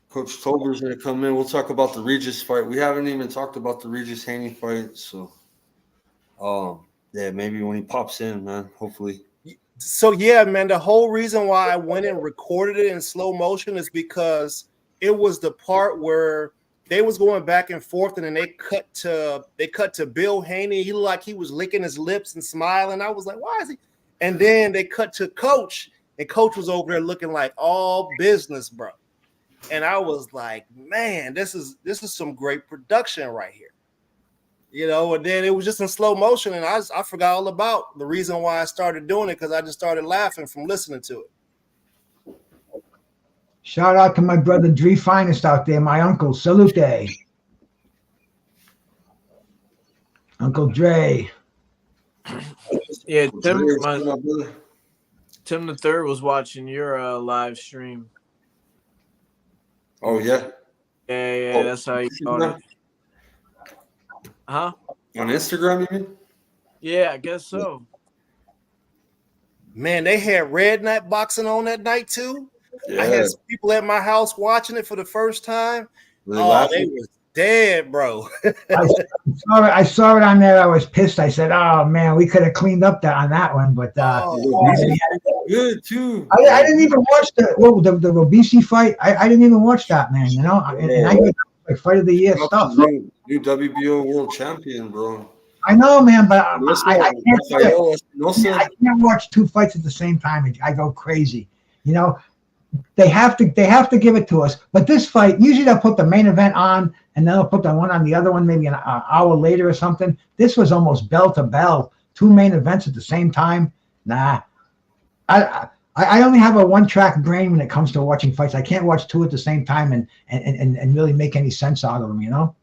Coach Tolbert's going to come in. We'll talk about the Regis fight. We haven't even talked about the Regis Haney fight. So, yeah, maybe when he pops in, man, hopefully. So, yeah, man, the whole reason why I went and recorded it in slow motion is because it was the part where they was going back and forth, and then they cut to Bill Haney. He looked like he was licking his lips and smiling. I was like, why is he? And then they cut to Coach, and Coach was over there looking like all business, bro. And I was like, man, this is some great production right here. You know, and then it was just in slow motion, and I forgot all about the reason why I started doing it, because I just started laughing from listening to it. Shout out to my brother Dre Finest out there, my uncle. Salute. Uncle Dre. Yeah, Tim the Third was watching your live stream. Oh, yeah? Yeah, that's how you caught it. Huh? On Instagram, you mean? Yeah, I guess so. Man, they had Red Night Boxing on that night, too. Yeah. I had some people at my house watching it for the first time. They was dead, bro. I saw it on there. I was pissed. I said, "Oh man, we could have cleaned up on that one." But good too. I didn't even watch the Robeisy fight. I didn't even watch that, man. You know, and I get like fight of the year stuff. New WBO world champion, bro. I know, man, but I can't do it. I can't watch two fights at the same time. I go crazy. You know, they have to give it to us. But this fight, usually they'll put the main event on, and then they'll put the one on the other one maybe an hour later or something. This was almost bell to bell, two main events at the same time. Nah, I only have a one-track brain when it comes to watching fights. I can't watch two at the same time and really make any sense out of them. You know.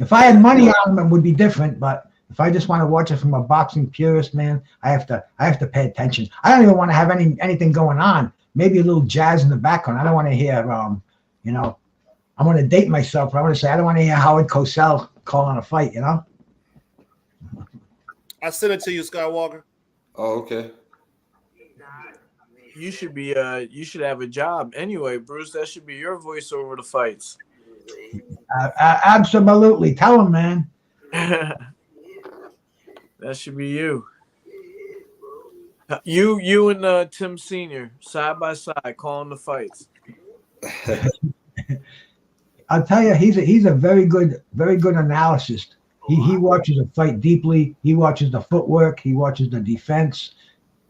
If I had money on them, it would be different. But if I just want to watch it from a boxing purist, man, I have to pay attention. I don't even want to have anything going on. Maybe a little jazz in the background. I don't want to hear, you know, I want to date myself. I want to say I don't want to hear Howard Cosell calling a fight. You know. I sent it to you, Skywalker. Oh, okay. You should be you should have a job anyway, Bruce. That should be your voice over the fights. Absolutely. Tell him, man. That should be you. You and Tim Senior side by side calling the fights. I'll tell you, he's a very good analyst. He watches a fight deeply. He watches the footwork. He watches the defense,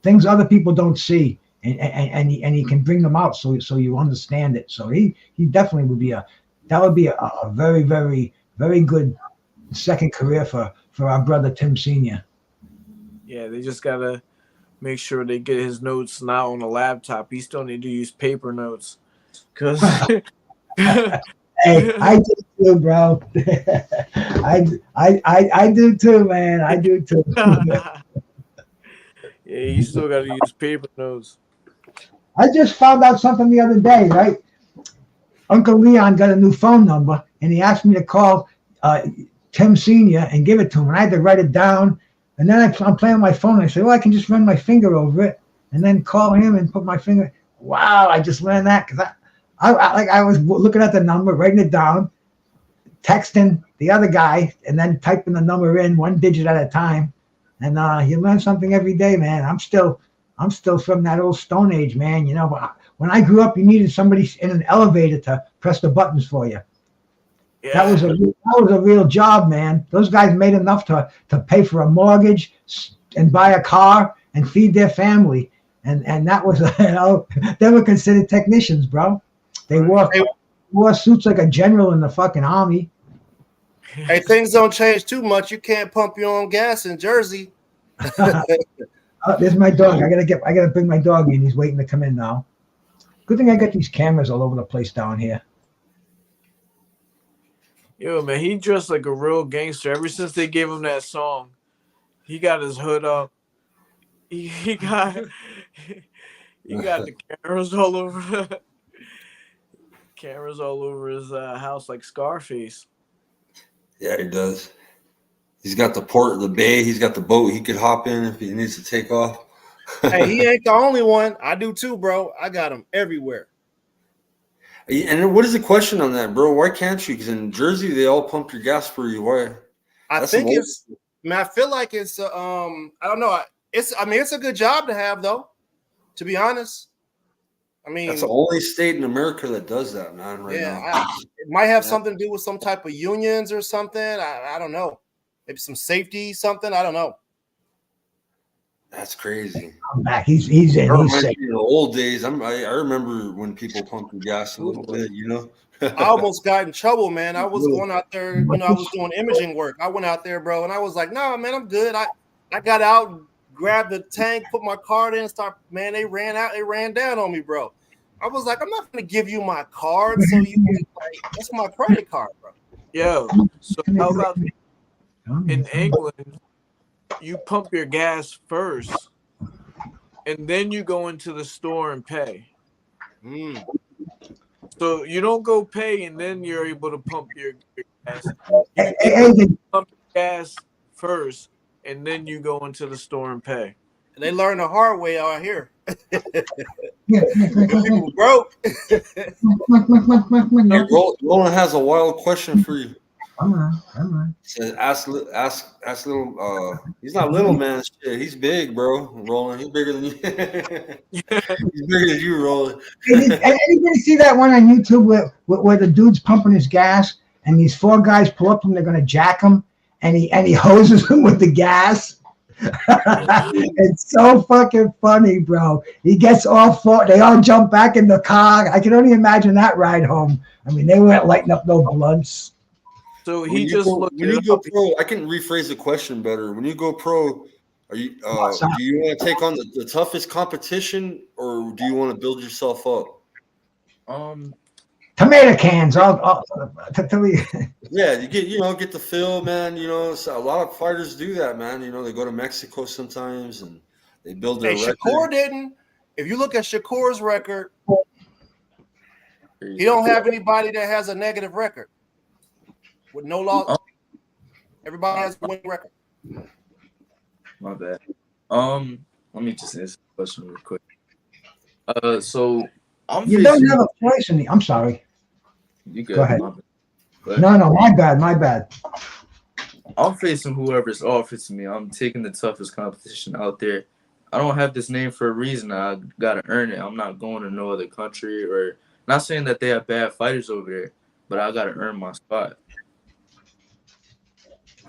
things other people don't see, and he can bring them out so you understand it. So he definitely would be a very, very, very good second career for our brother Tim Senior. Yeah, they just gotta make sure they get his notes not on a laptop. He still need to use paper notes, cause. Hey, I do too, bro. I do too, man. I do too. Yeah, you still got to use paper notes. I just found out something the other day, right? Uncle Leon got a new phone number, and he asked me to call Tim Senior and give it to him. And I had to write it down. And then I'm playing on my phone. And I said, well, I can just run my finger over it and then call him and put my finger. Wow, I just learned that because I was looking at the number, writing it down, texting the other guy, and then typing the number in one digit at a time. And you learn something every day, man. I'm still from that old Stone Age, man. You know, when I grew up, you needed somebody in an elevator to press the buttons for you. Yeah. That was a real job, man. Those guys made enough to pay for a mortgage and buy a car and feed their family. And that was, you know, they were considered technicians, bro. They wore suits like a general in the fucking army. Hey, things don't change too much. You can't pump your own gas in Jersey. There's my dog. I gotta bring my dog in. He's waiting to come in now. Good thing I got these cameras all over the place down here. Yo, man, he dressed like a real gangster. Ever since they gave him that song, he got his hood up. He got the cameras all over his house like Scarface. Yeah, he does. He's got the port of the bay. He's got the boat he could hop in if he needs to take off. Hey, he ain't the only one. I do too, bro. I got him everywhere. And what is the question on that, bro? Why can't you? Because in Jersey, they all pump your gas for you. Why? I think it's. I mean, I feel like it's. I don't know. It's a good job to have, though. To be honest, I mean, that's the only state in America that does that, man. Right now, it might have something to do with some type of unions or something. I don't know. Maybe some safety, something. I don't know. That's crazy. I'm back. He's in. He's safe. In the old days, I remember when people pumped your gas a little bit, you know. I almost got in trouble, man. I was going out there, you know, I was doing imaging work. I went out there, bro, and I was like, no, man, I'm good. I got out, grabbed the tank, put my card in, man, they ran down on me, bro. I was like, I'm not gonna give you my card, so you can, like, that's my credit card, bro. Yo, so how about in England, you pump your gas first, and then you go into the store and pay. So you don't go pay, and then you're able to pump your gas. You pump your gas first, and then you go into the store and pay. And they learn the hard way out here. People broke. Roland has a wild question for you. Come on. Says ask little. He's not little, man. Shit, he's big, bro. Rolling, he's bigger than you. He's bigger than you, Rolling. Hey, did anybody see that one on YouTube where the dude's pumping his gas and these 4 guys pull up and they're gonna jack him and he hoses him with the gas? It's so fucking funny, bro. He gets all 4. They all jump back in the car. I can only imagine that ride home. I mean, they weren't lighting up no blunts. So When he you just go, looked when it you go up. pro, I can rephrase the question better. When you go pro, are you do you want to take on the toughest competition, or do you want to build yourself up? Tomato cans. Tell me. Yeah, you get the feel, man. So a lot of fighters do that, man. They go to Mexico sometimes and they build their record. Shakur didn't. If you look at Shakur's record, he don't have anybody that has a negative record with no loss. Everybody has a winning record. My bad. Let me just answer the question real quick. So You don't have a place in the. I'm sorry. You good? Go ahead. But No, my bad. I'm facing whoever's offered to me. I'm taking the toughest competition out there. I don't have this name for a reason. I gotta earn it. I'm not going to no other country, or not saying that they have bad fighters over there, but I gotta earn my spot.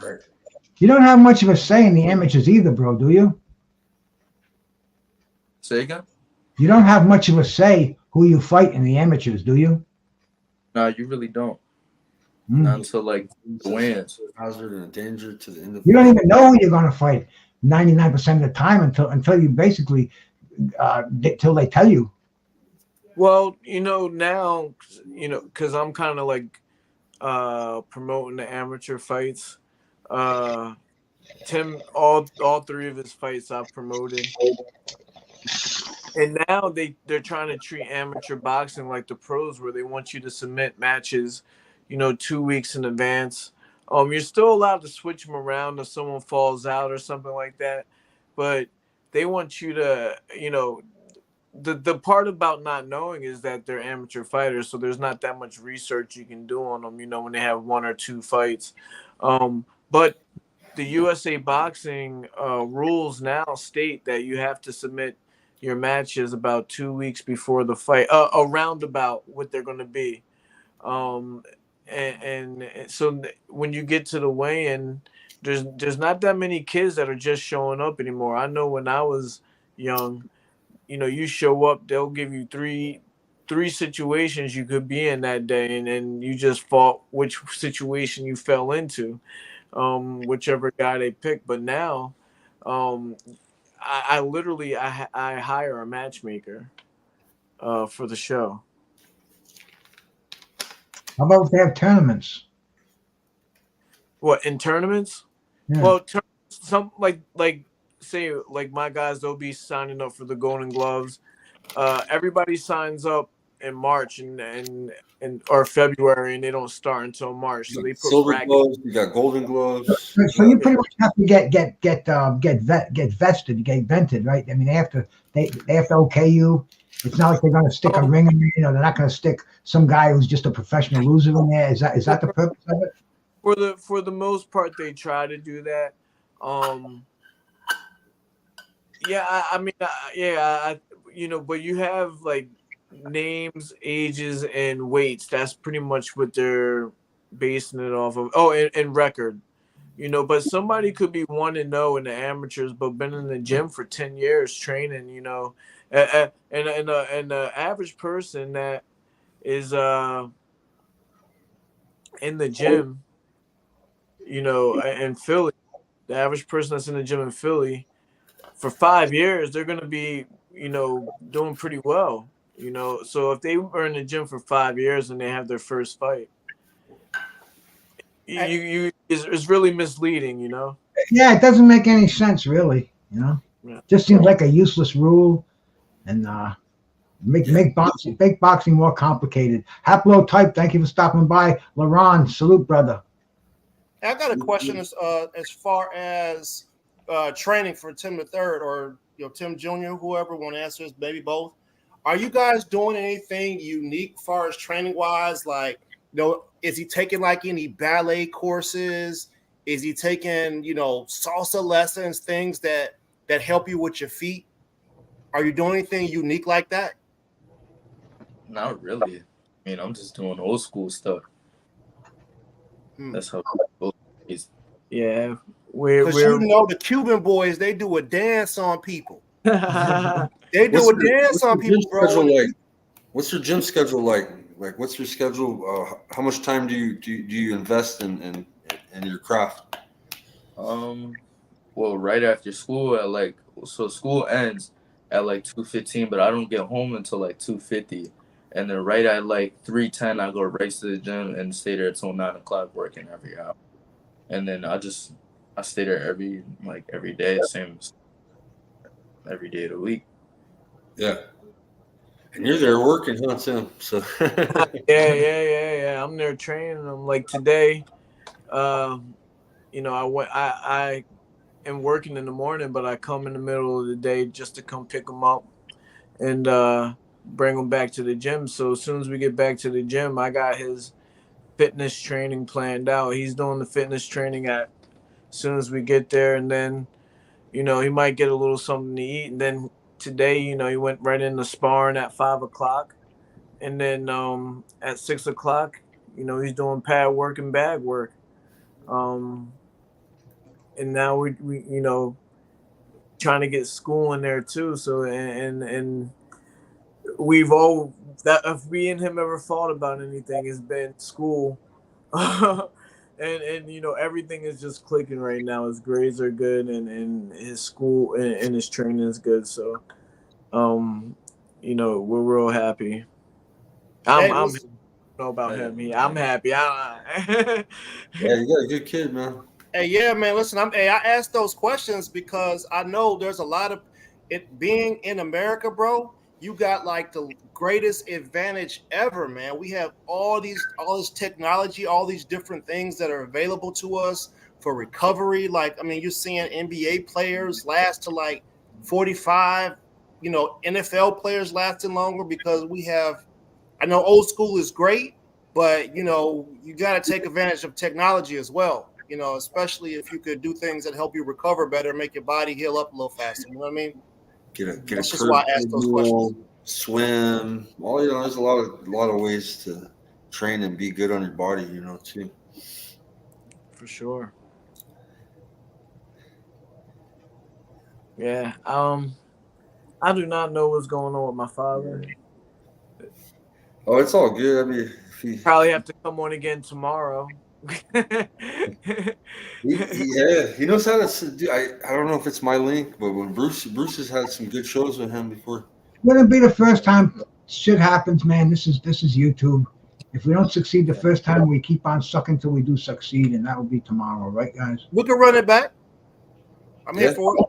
Right. You don't have much of a say in the amateurs either, bro, do you? Say again? You don't have much of a say who you fight in the amateurs, do you? No, you really don't. Not until like the wins. Hazard and a danger to the end of. You don't even know who you're going to fight 99% of the time until you basically till they tell you. Well, now, because I'm kind of like promoting the amateur fights. Tim, all 3 of his fights I've promoted. And now they're trying to treat amateur boxing like the pros, where they want you to submit matches, 2 weeks in advance. You're still allowed to switch them around if someone falls out or something like that, but they want you to, the part about not knowing is that they're amateur fighters, so there's not that much research you can do on them, when they have 1 or 2 fights. But the USA Boxing rules now state that you have to submit your matches about 2 weeks before the fight, around about what they're going to be. And so when you get to the weigh-in, there's not that many kids that are just showing up anymore. I know when I was young, you show up, they'll give you three situations you could be in that day, and then you just fought which situation you fell into, whichever guy they picked. But now, I literally hire a matchmaker for the show. How about if they have tournaments? What, in tournaments? Yeah. Well, some like say like my guys, they'll be signing up for the Golden Gloves. Everybody signs up in March and or February, and they don't start until March. So they put silver brackets. gloves. You got golden gloves. So you pretty much have to get vested, get vented, right? I mean, they have to okay you. It's not like they're going to stick a ring in you. They're not going to stick some guy who's just a professional loser in there. Is that the purpose of it? For the most part, they try to do that. But you have like names, ages, and weights. That's pretty much what they're basing it off of. Oh, and record. But somebody could be 1-0 in the amateurs, but been in the gym for 10 years training. And the average person that is in the gym, in Philly, the average person that's in the gym in Philly for 5 years, they're going to be, doing pretty well, So if they were in the gym for 5 years and they have their first fight, it's really misleading, Yeah, it doesn't make any sense, really. Yeah. Just seems like a useless rule, and make boxing more complicated. Haplotype, thank you for stopping by. Laron, salute, brother. I got a question as far as training for Tim the Third or Tim Jr., whoever want to answer this, maybe both. Are you guys doing anything unique as far as training wise? Like, is he taking like any ballet courses? Is he taking, salsa lessons, things that help you with your feet? Are you doing anything unique like that? Not really. I mean, I'm just doing old school stuff. That's how it's. Yeah, because the Cuban boys, they do a dance on people. They do a dance on people, bro. Like? What's your gym schedule like? Like, what's your schedule? How much time do you invest in your craft? Well, right after school so school ends at like 2:15, but I don't get home until like 2:50, and then right at like 3:10, I go race to the gym and stay there until 9 o'clock working every hour, and then I stay there every day, same every day of the week. Yeah. And you're there working, huh, Tim? So yeah. I'm there training them. Like today, I am working in the morning, but I come in the middle of the day just to come pick them up and bring them back to the gym. So as soon as we get back to the gym, I got his fitness training planned out. He's doing the fitness training as soon as we get there, and then he might get a little something to eat, and then today, he went right into sparring at 5:00, and then at 6:00, he's doing pad work and bag work, and now we trying to get school in there too. So and we've all that if we and him ever thought about anything, it's been school, and everything is just clicking right now. His grades are good, and his school and his training is good. So. We're real happy. I'm know about him. I'm happy. Yeah, you got a good kid, man. Hey, yeah, man. Listen, I asked those questions because I know there's a lot of it being in America, bro. You got like the greatest advantage ever, man. We have all this technology, all these different things that are available to us for recovery. Like, I mean, you're seeing NBA players last to like 45. NFL players lasting longer because we have. I know old school is great, but you got to take advantage of technology as well. Especially if you could do things that help you recover better, make your body heal up a little faster. You know what I mean? That's just why I asked those questions. Swim. There's a lot of ways to train and be good on your body. Too. For sure. Yeah. I do not know what's going on with my father. Oh, it's all good. I mean, probably have to come on again tomorrow. Yeah, he knows how to do. I don't know if it's my link, but when Bruce has had some good shows with him before. It wouldn't be the first time shit happens, man. This is YouTube. If we don't succeed the first time, we keep on sucking till we do succeed, and that will be tomorrow, right, guys? We can run it back. I'm here for it.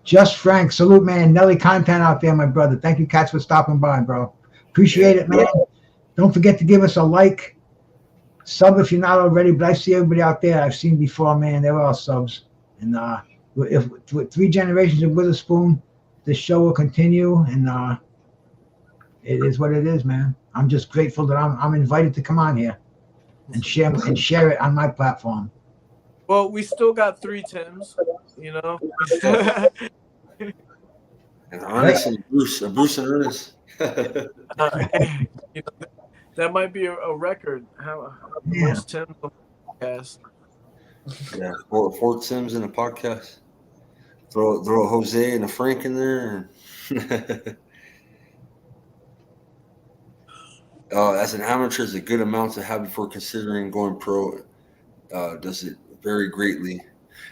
Just Frank, salute, man. Nelly content out there, my brother. Thank you, Cats, for stopping by, bro. Appreciate it, man. Don't forget to give us a like, sub if you're not already. But I see everybody out there I've seen before, man. They're all subs. And with 3 generations of Witherspoon, this show will continue, and it is what it is, man. I'm just grateful that I'm invited to come on here and share it on my platform. Well, we still got 3 Tims, And honestly, Bruce and Ernest. That might be a record. How most Tims on the podcast? Yeah, 4 Tims in a podcast. Throw a Jose and a Frank in there. As an amateur, is a good amount to have before considering going pro. Does it vary greatly?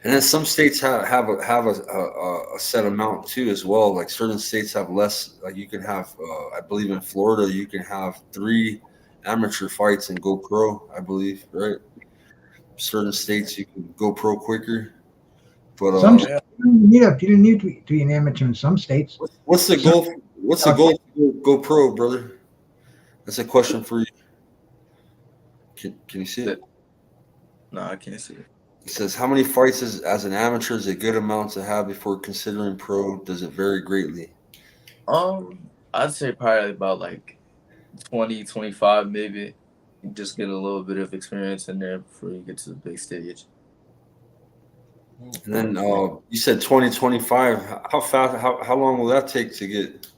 And then some states have a set amount too as well. Like certain states have less. Like you can have, I believe in Florida, you can have 3 amateur fights and go pro. I believe, right? Certain states you can go pro quicker. But some states you didn't need to be an amateur in some states. What's the goal? What's the goal to go pro, brother? That's a question for you. Can you see it? No, I can't see it. It says, how many fights as an amateur is a good amount to have before considering pro? Does it vary greatly? I'd say probably about like 20, 25 maybe. just get a little bit of experience in there before you get to the big stage. And then you said 2025. How fast? How long will that take to get?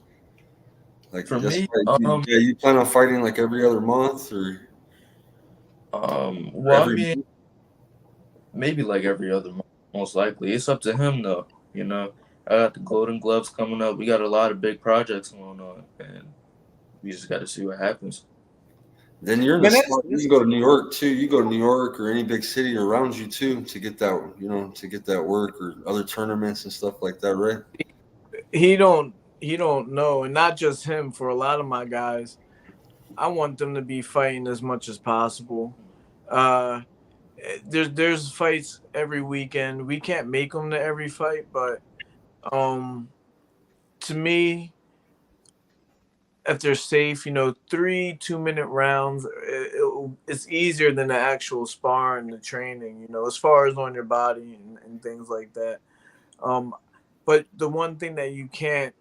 Like For that's me, you plan on fighting like every other month or? well, I mean, maybe like every other month, most likely. It's up to him though. You know, I got the Golden Gloves coming up. We got a lot of big projects going on, and we just got to see what happens. Then you're in the spot. You can go to New York too. You go to New York or any big city around you too to get that, to get that work or other tournaments and stuff like that, right? He don't know, and not just him. For a lot of my guys, I want them to be fighting as much as possible. There's fights every weekend. We can't make them to every fight, but to me, if they're safe, 3 2-minute rounds, it's easier than the actual sparring, the training, as far as on your body and things like that. But the one thing that you can't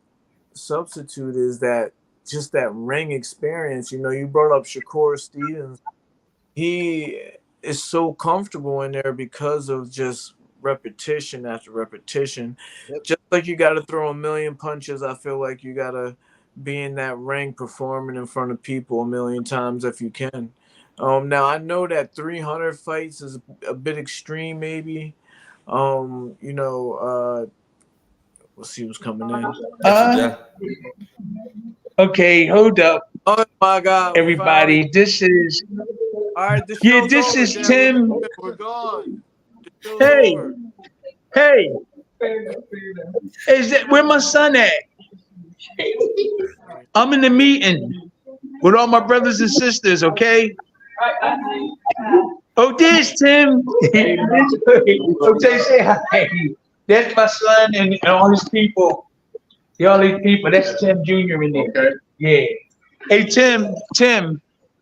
substitute is that just that ring experience. You brought up Shakur Stevens. He is so comfortable in there because of just repetition after repetition. Yep. Just like you got to throw a million punches, I feel like you got to be in that ring performing in front of people a million times if you can. Now, I know that 300 fights is a bit extreme maybe. Let's see who's coming in. Okay, hold up. Oh my God, everybody! This is all right. This is Tim. We're gone. Hey, is that where my son at? I'm in the meeting with all my brothers and sisters. Okay. Oh, there's Tim. Okay, say hi. That's my son and all his people. All these people. That's Tim Jr. in there. Yeah. Hey, Tim.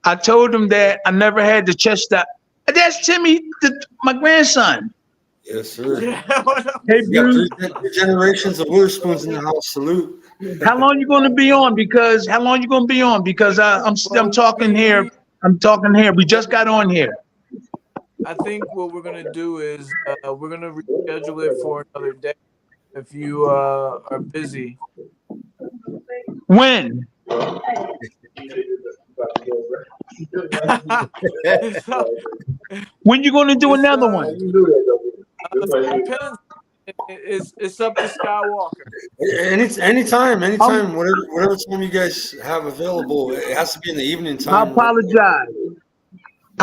I told him that I never had the chest out. That's Timmy, my grandson. Yes, sir. Hey, Bruce. We got 3 generations of Witherspoons in the house. Salute. How long you gonna be on? Because I'm talking here. We just got on here. I think what we're gonna do is we're gonna reschedule it for another day if you are busy. When? When you gonna do another one? It's up to Skywalker. Anytime, whatever time you guys have available. It has to be in the evening time. I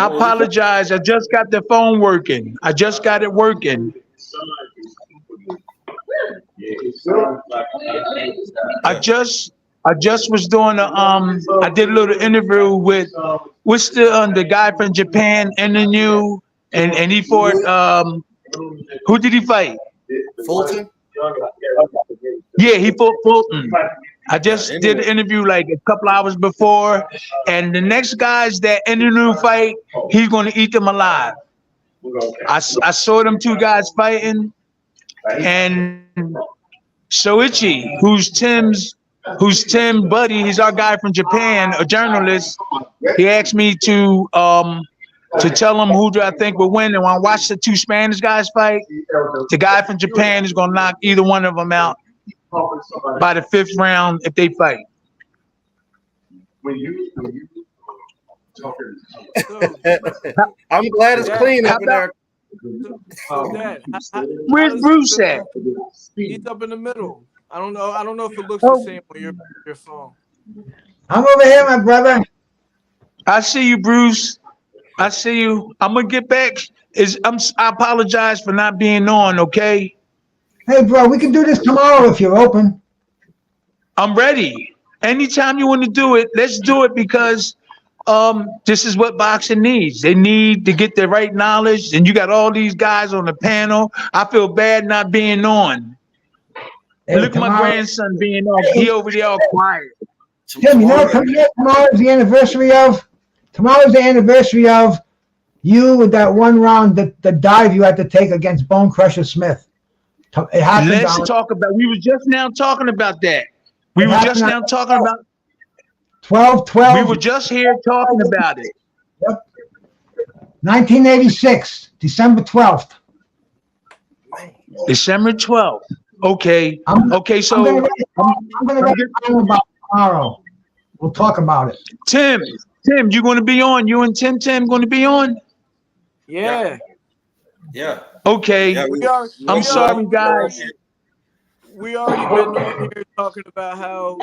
apologize. I just got the phone working. I just got it working. I just was doing I did a little interview with the guy from Japan, NNU, and he fought who did he fight? Fulton? Yeah, he fought Fulton. I just did an interview like a couple hours before, and the next guys that NNU fight, he's going to eat them alive. I saw them 2 guys fighting, and Soichi, who's Tim's buddy, he's our guy from Japan, a journalist. He asked me to tell him who do I think will win, and when I watch the 2 Spanish guys fight, the guy from Japan is going to knock either one of them out by the 5th round if they fight. I'm glad it's clean up in there. Where's Bruce at? He's up in the middle. I don't know if it looks the same on your phone. I'm over here, my brother. I see you, Bruce. I see you. I'm gonna get back. I apologize for not being on. Okay. Hey, bro, we can do this tomorrow if you're open. I'm ready. Anytime you want to do it, let's do it because this is what boxing needs. They need to get the right knowledge, and you got all these guys on the panel. I feel bad not being on. Hey, look at my grandson being on. He over there all quiet. Tim, tomorrow's the anniversary of. Tomorrow's the anniversary of you with that 1 round, the dive you had to take against Bone Crusher Smith. It happened. Let's talk about. We were just now talking about that. We were just now talking about 12. We were just here talking about it. Yep. 1986, December 12th. December 12th. Okay. Okay, so I'm gonna write down about tomorrow. We'll talk about it. Tim, you're going to be on. You and Tim going to be on? Yeah. Okay. Yeah, I'm sorry, guys. We already been on here talking about how,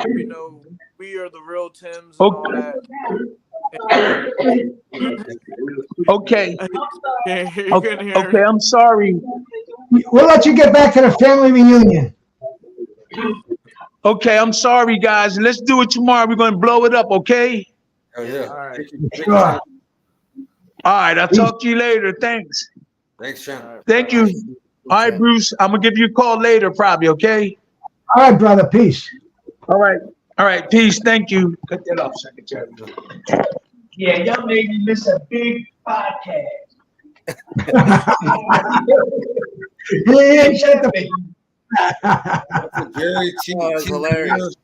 we are the real Tims and all that. Okay. Okay, I'm sorry. We'll let you get back to the family reunion. Okay, I'm sorry, guys. Let's do it tomorrow. We're going to blow it up, okay? Oh, yeah. All right. Sure. All right, I'll talk to you later. Thanks. Thanks, Sean. Thank you. All right, Bruce. I'm going to give you a call later, probably, okay? All right, brother. Peace. All right. Peace. Thank you. Cut that off, Secretary. Yeah, y'all made me miss a big podcast. Yeah, shut the Jerry, hilarious.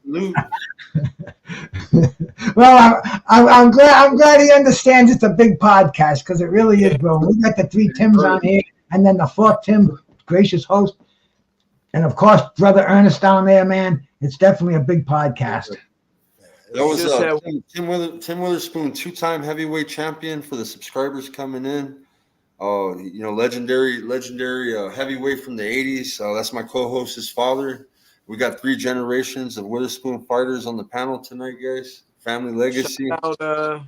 Well, I'm glad he understands it's a big podcast because it really is, bro. We got the three Tims on here, and then the fourth Tim, gracious host, and of course, brother Ernest down there, man. It's definitely a big podcast. That was Tim Witherspoon, two-time heavyweight champion for the subscribers coming in. Legendary heavyweight from the 80s. That's my co-host's father. We got 3 generations of Witherspoon fighters on the panel tonight, guys. Family Legacy. Shout out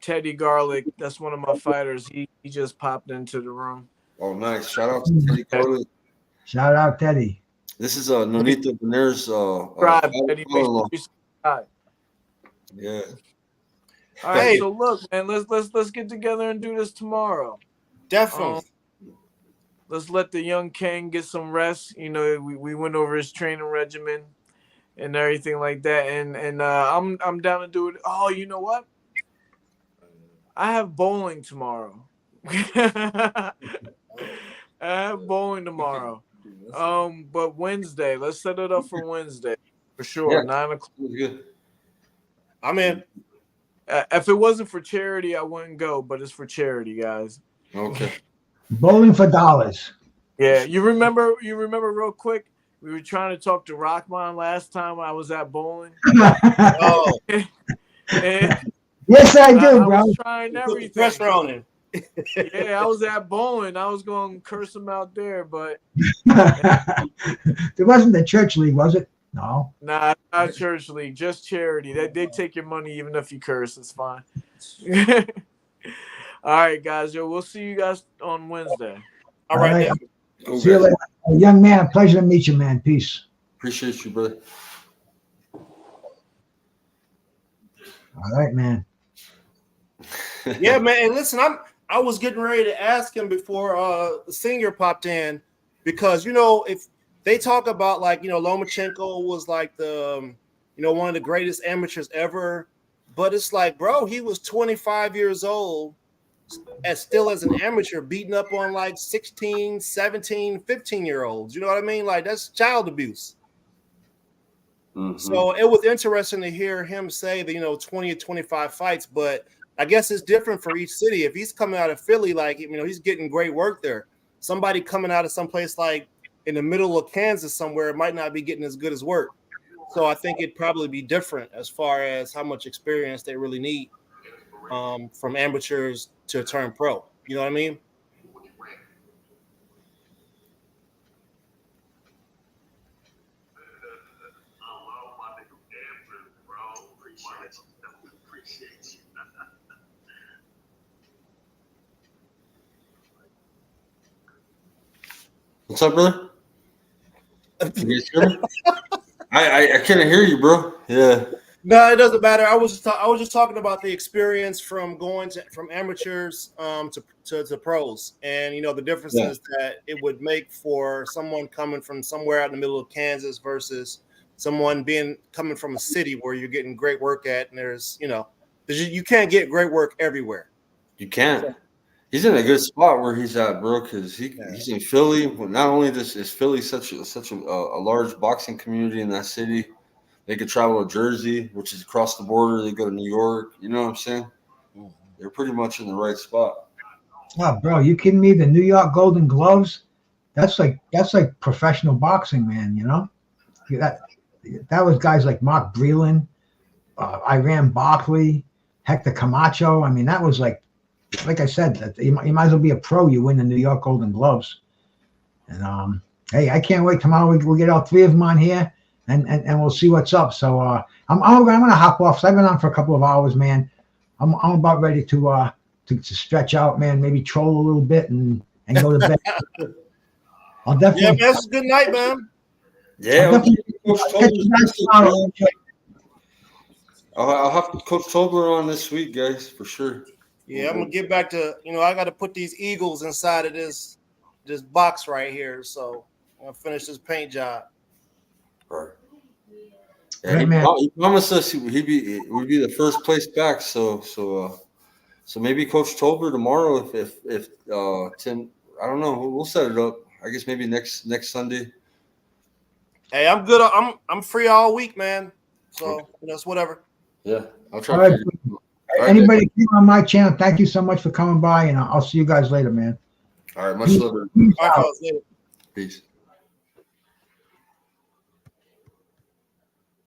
Teddy Garlic. That's one of my fighters. He just popped into the room. Oh, nice. Shout out to Teddy Garlic. Shout out, Teddy. This is Nonito Benair's Yeah. All right, so look, man, let's get together and do this tomorrow. Definitely. Let's let the young king get some rest. We went over his training regimen and everything like that, and I'm down to do it. Oh, you know what? I have bowling tomorrow. I have bowling tomorrow. But Wednesday, let's set it up for Wednesday for sure. Yeah, 9 o'clock. Good. I'm in. If it wasn't for charity, I wouldn't go, but it's for charity, guys. Okay. Bowling for dollars. Yeah, you remember real quick, we were trying to talk to Rockman last time I was at bowling. Oh. Yes, I do, bro. I was trying everything. Pressure on him. Yeah, I was at bowling. I was going to curse him out there, but It wasn't the church league, was it? No. Nah, not church league, just charity. They take your money even if you curse. It's fine. All right, guys. We'll see you guys on Wednesday. All right. Okay. See you later. Young man, pleasure to meet you, man. Peace. Appreciate you, brother. All right, man. Yeah, man. And listen, I was getting ready to ask him before the senior popped in, because if they talk about Lomachenko was like the one of the greatest amateurs ever, but it's like, bro, he was 25 years old still as an amateur beating up on like 16, 17, 15-year-olds. You know what I mean? Like, that's child abuse. Mm-hmm. So it was interesting to hear him say that 20 or 25 fights, but I guess it's different for each city. If he's coming out of Philly, he's getting great work there. Somebody coming out of someplace like in the middle of Kansas somewhere might not be getting as good as work. So I think it'd probably be different as far as how much experience they really need from amateurs to turn pro. You know what I mean? What's up, brother? Can you hear me? I can't hear you, bro. Yeah. No, it doesn't matter. I was just talking about the experience from going from amateurs to pros, and the differences that it would make for someone coming from somewhere out in the middle of Kansas versus someone coming from a city where you're getting great work at, and there's you can't get great work everywhere. You can't. He's in a good spot where he's at, bro, because he's in Philly. Well, not only is Philly such a large boxing community in that city, they could travel to Jersey, which is across the border. They go to New York. You know what I'm saying? They're pretty much in the right spot. Oh, bro, you kidding me? The New York Golden Gloves? That's like professional boxing, man. You know, that was guys like Mark Breland, Iran Barkley, Hector Camacho. I mean, that was like I said, that you might as well be a pro. You win the New York Golden Gloves. And hey, I can't wait. Tomorrow we'll get all 3 of them on here, and we'll see what's up. So I'm gonna hop off. So I've been on for a couple of hours, man. I'm about ready to stretch out, man. Maybe troll a little bit and go to bed. I'll definitely. Yeah, man, it's a good night, man. Yeah, I'll have Coach Tobler on this week, guys, for sure. Yeah, I'm gonna get back to I got to put these Eagles inside of this box right here. So I'm gonna finish this paint job. Right. Yeah, he promised us we'd be the first place back. So maybe Coach Tobler tomorrow if Tim, I don't know, we'll set it up. I guess maybe next Sunday. Hey, I'm good. I'm free all week, man. So that's whatever. Yeah, I'll try. All right. Anybody on my channel, thank you so much for coming by, and I'll see you guys later, man. All right, much love. All right, fellas, later. Peace.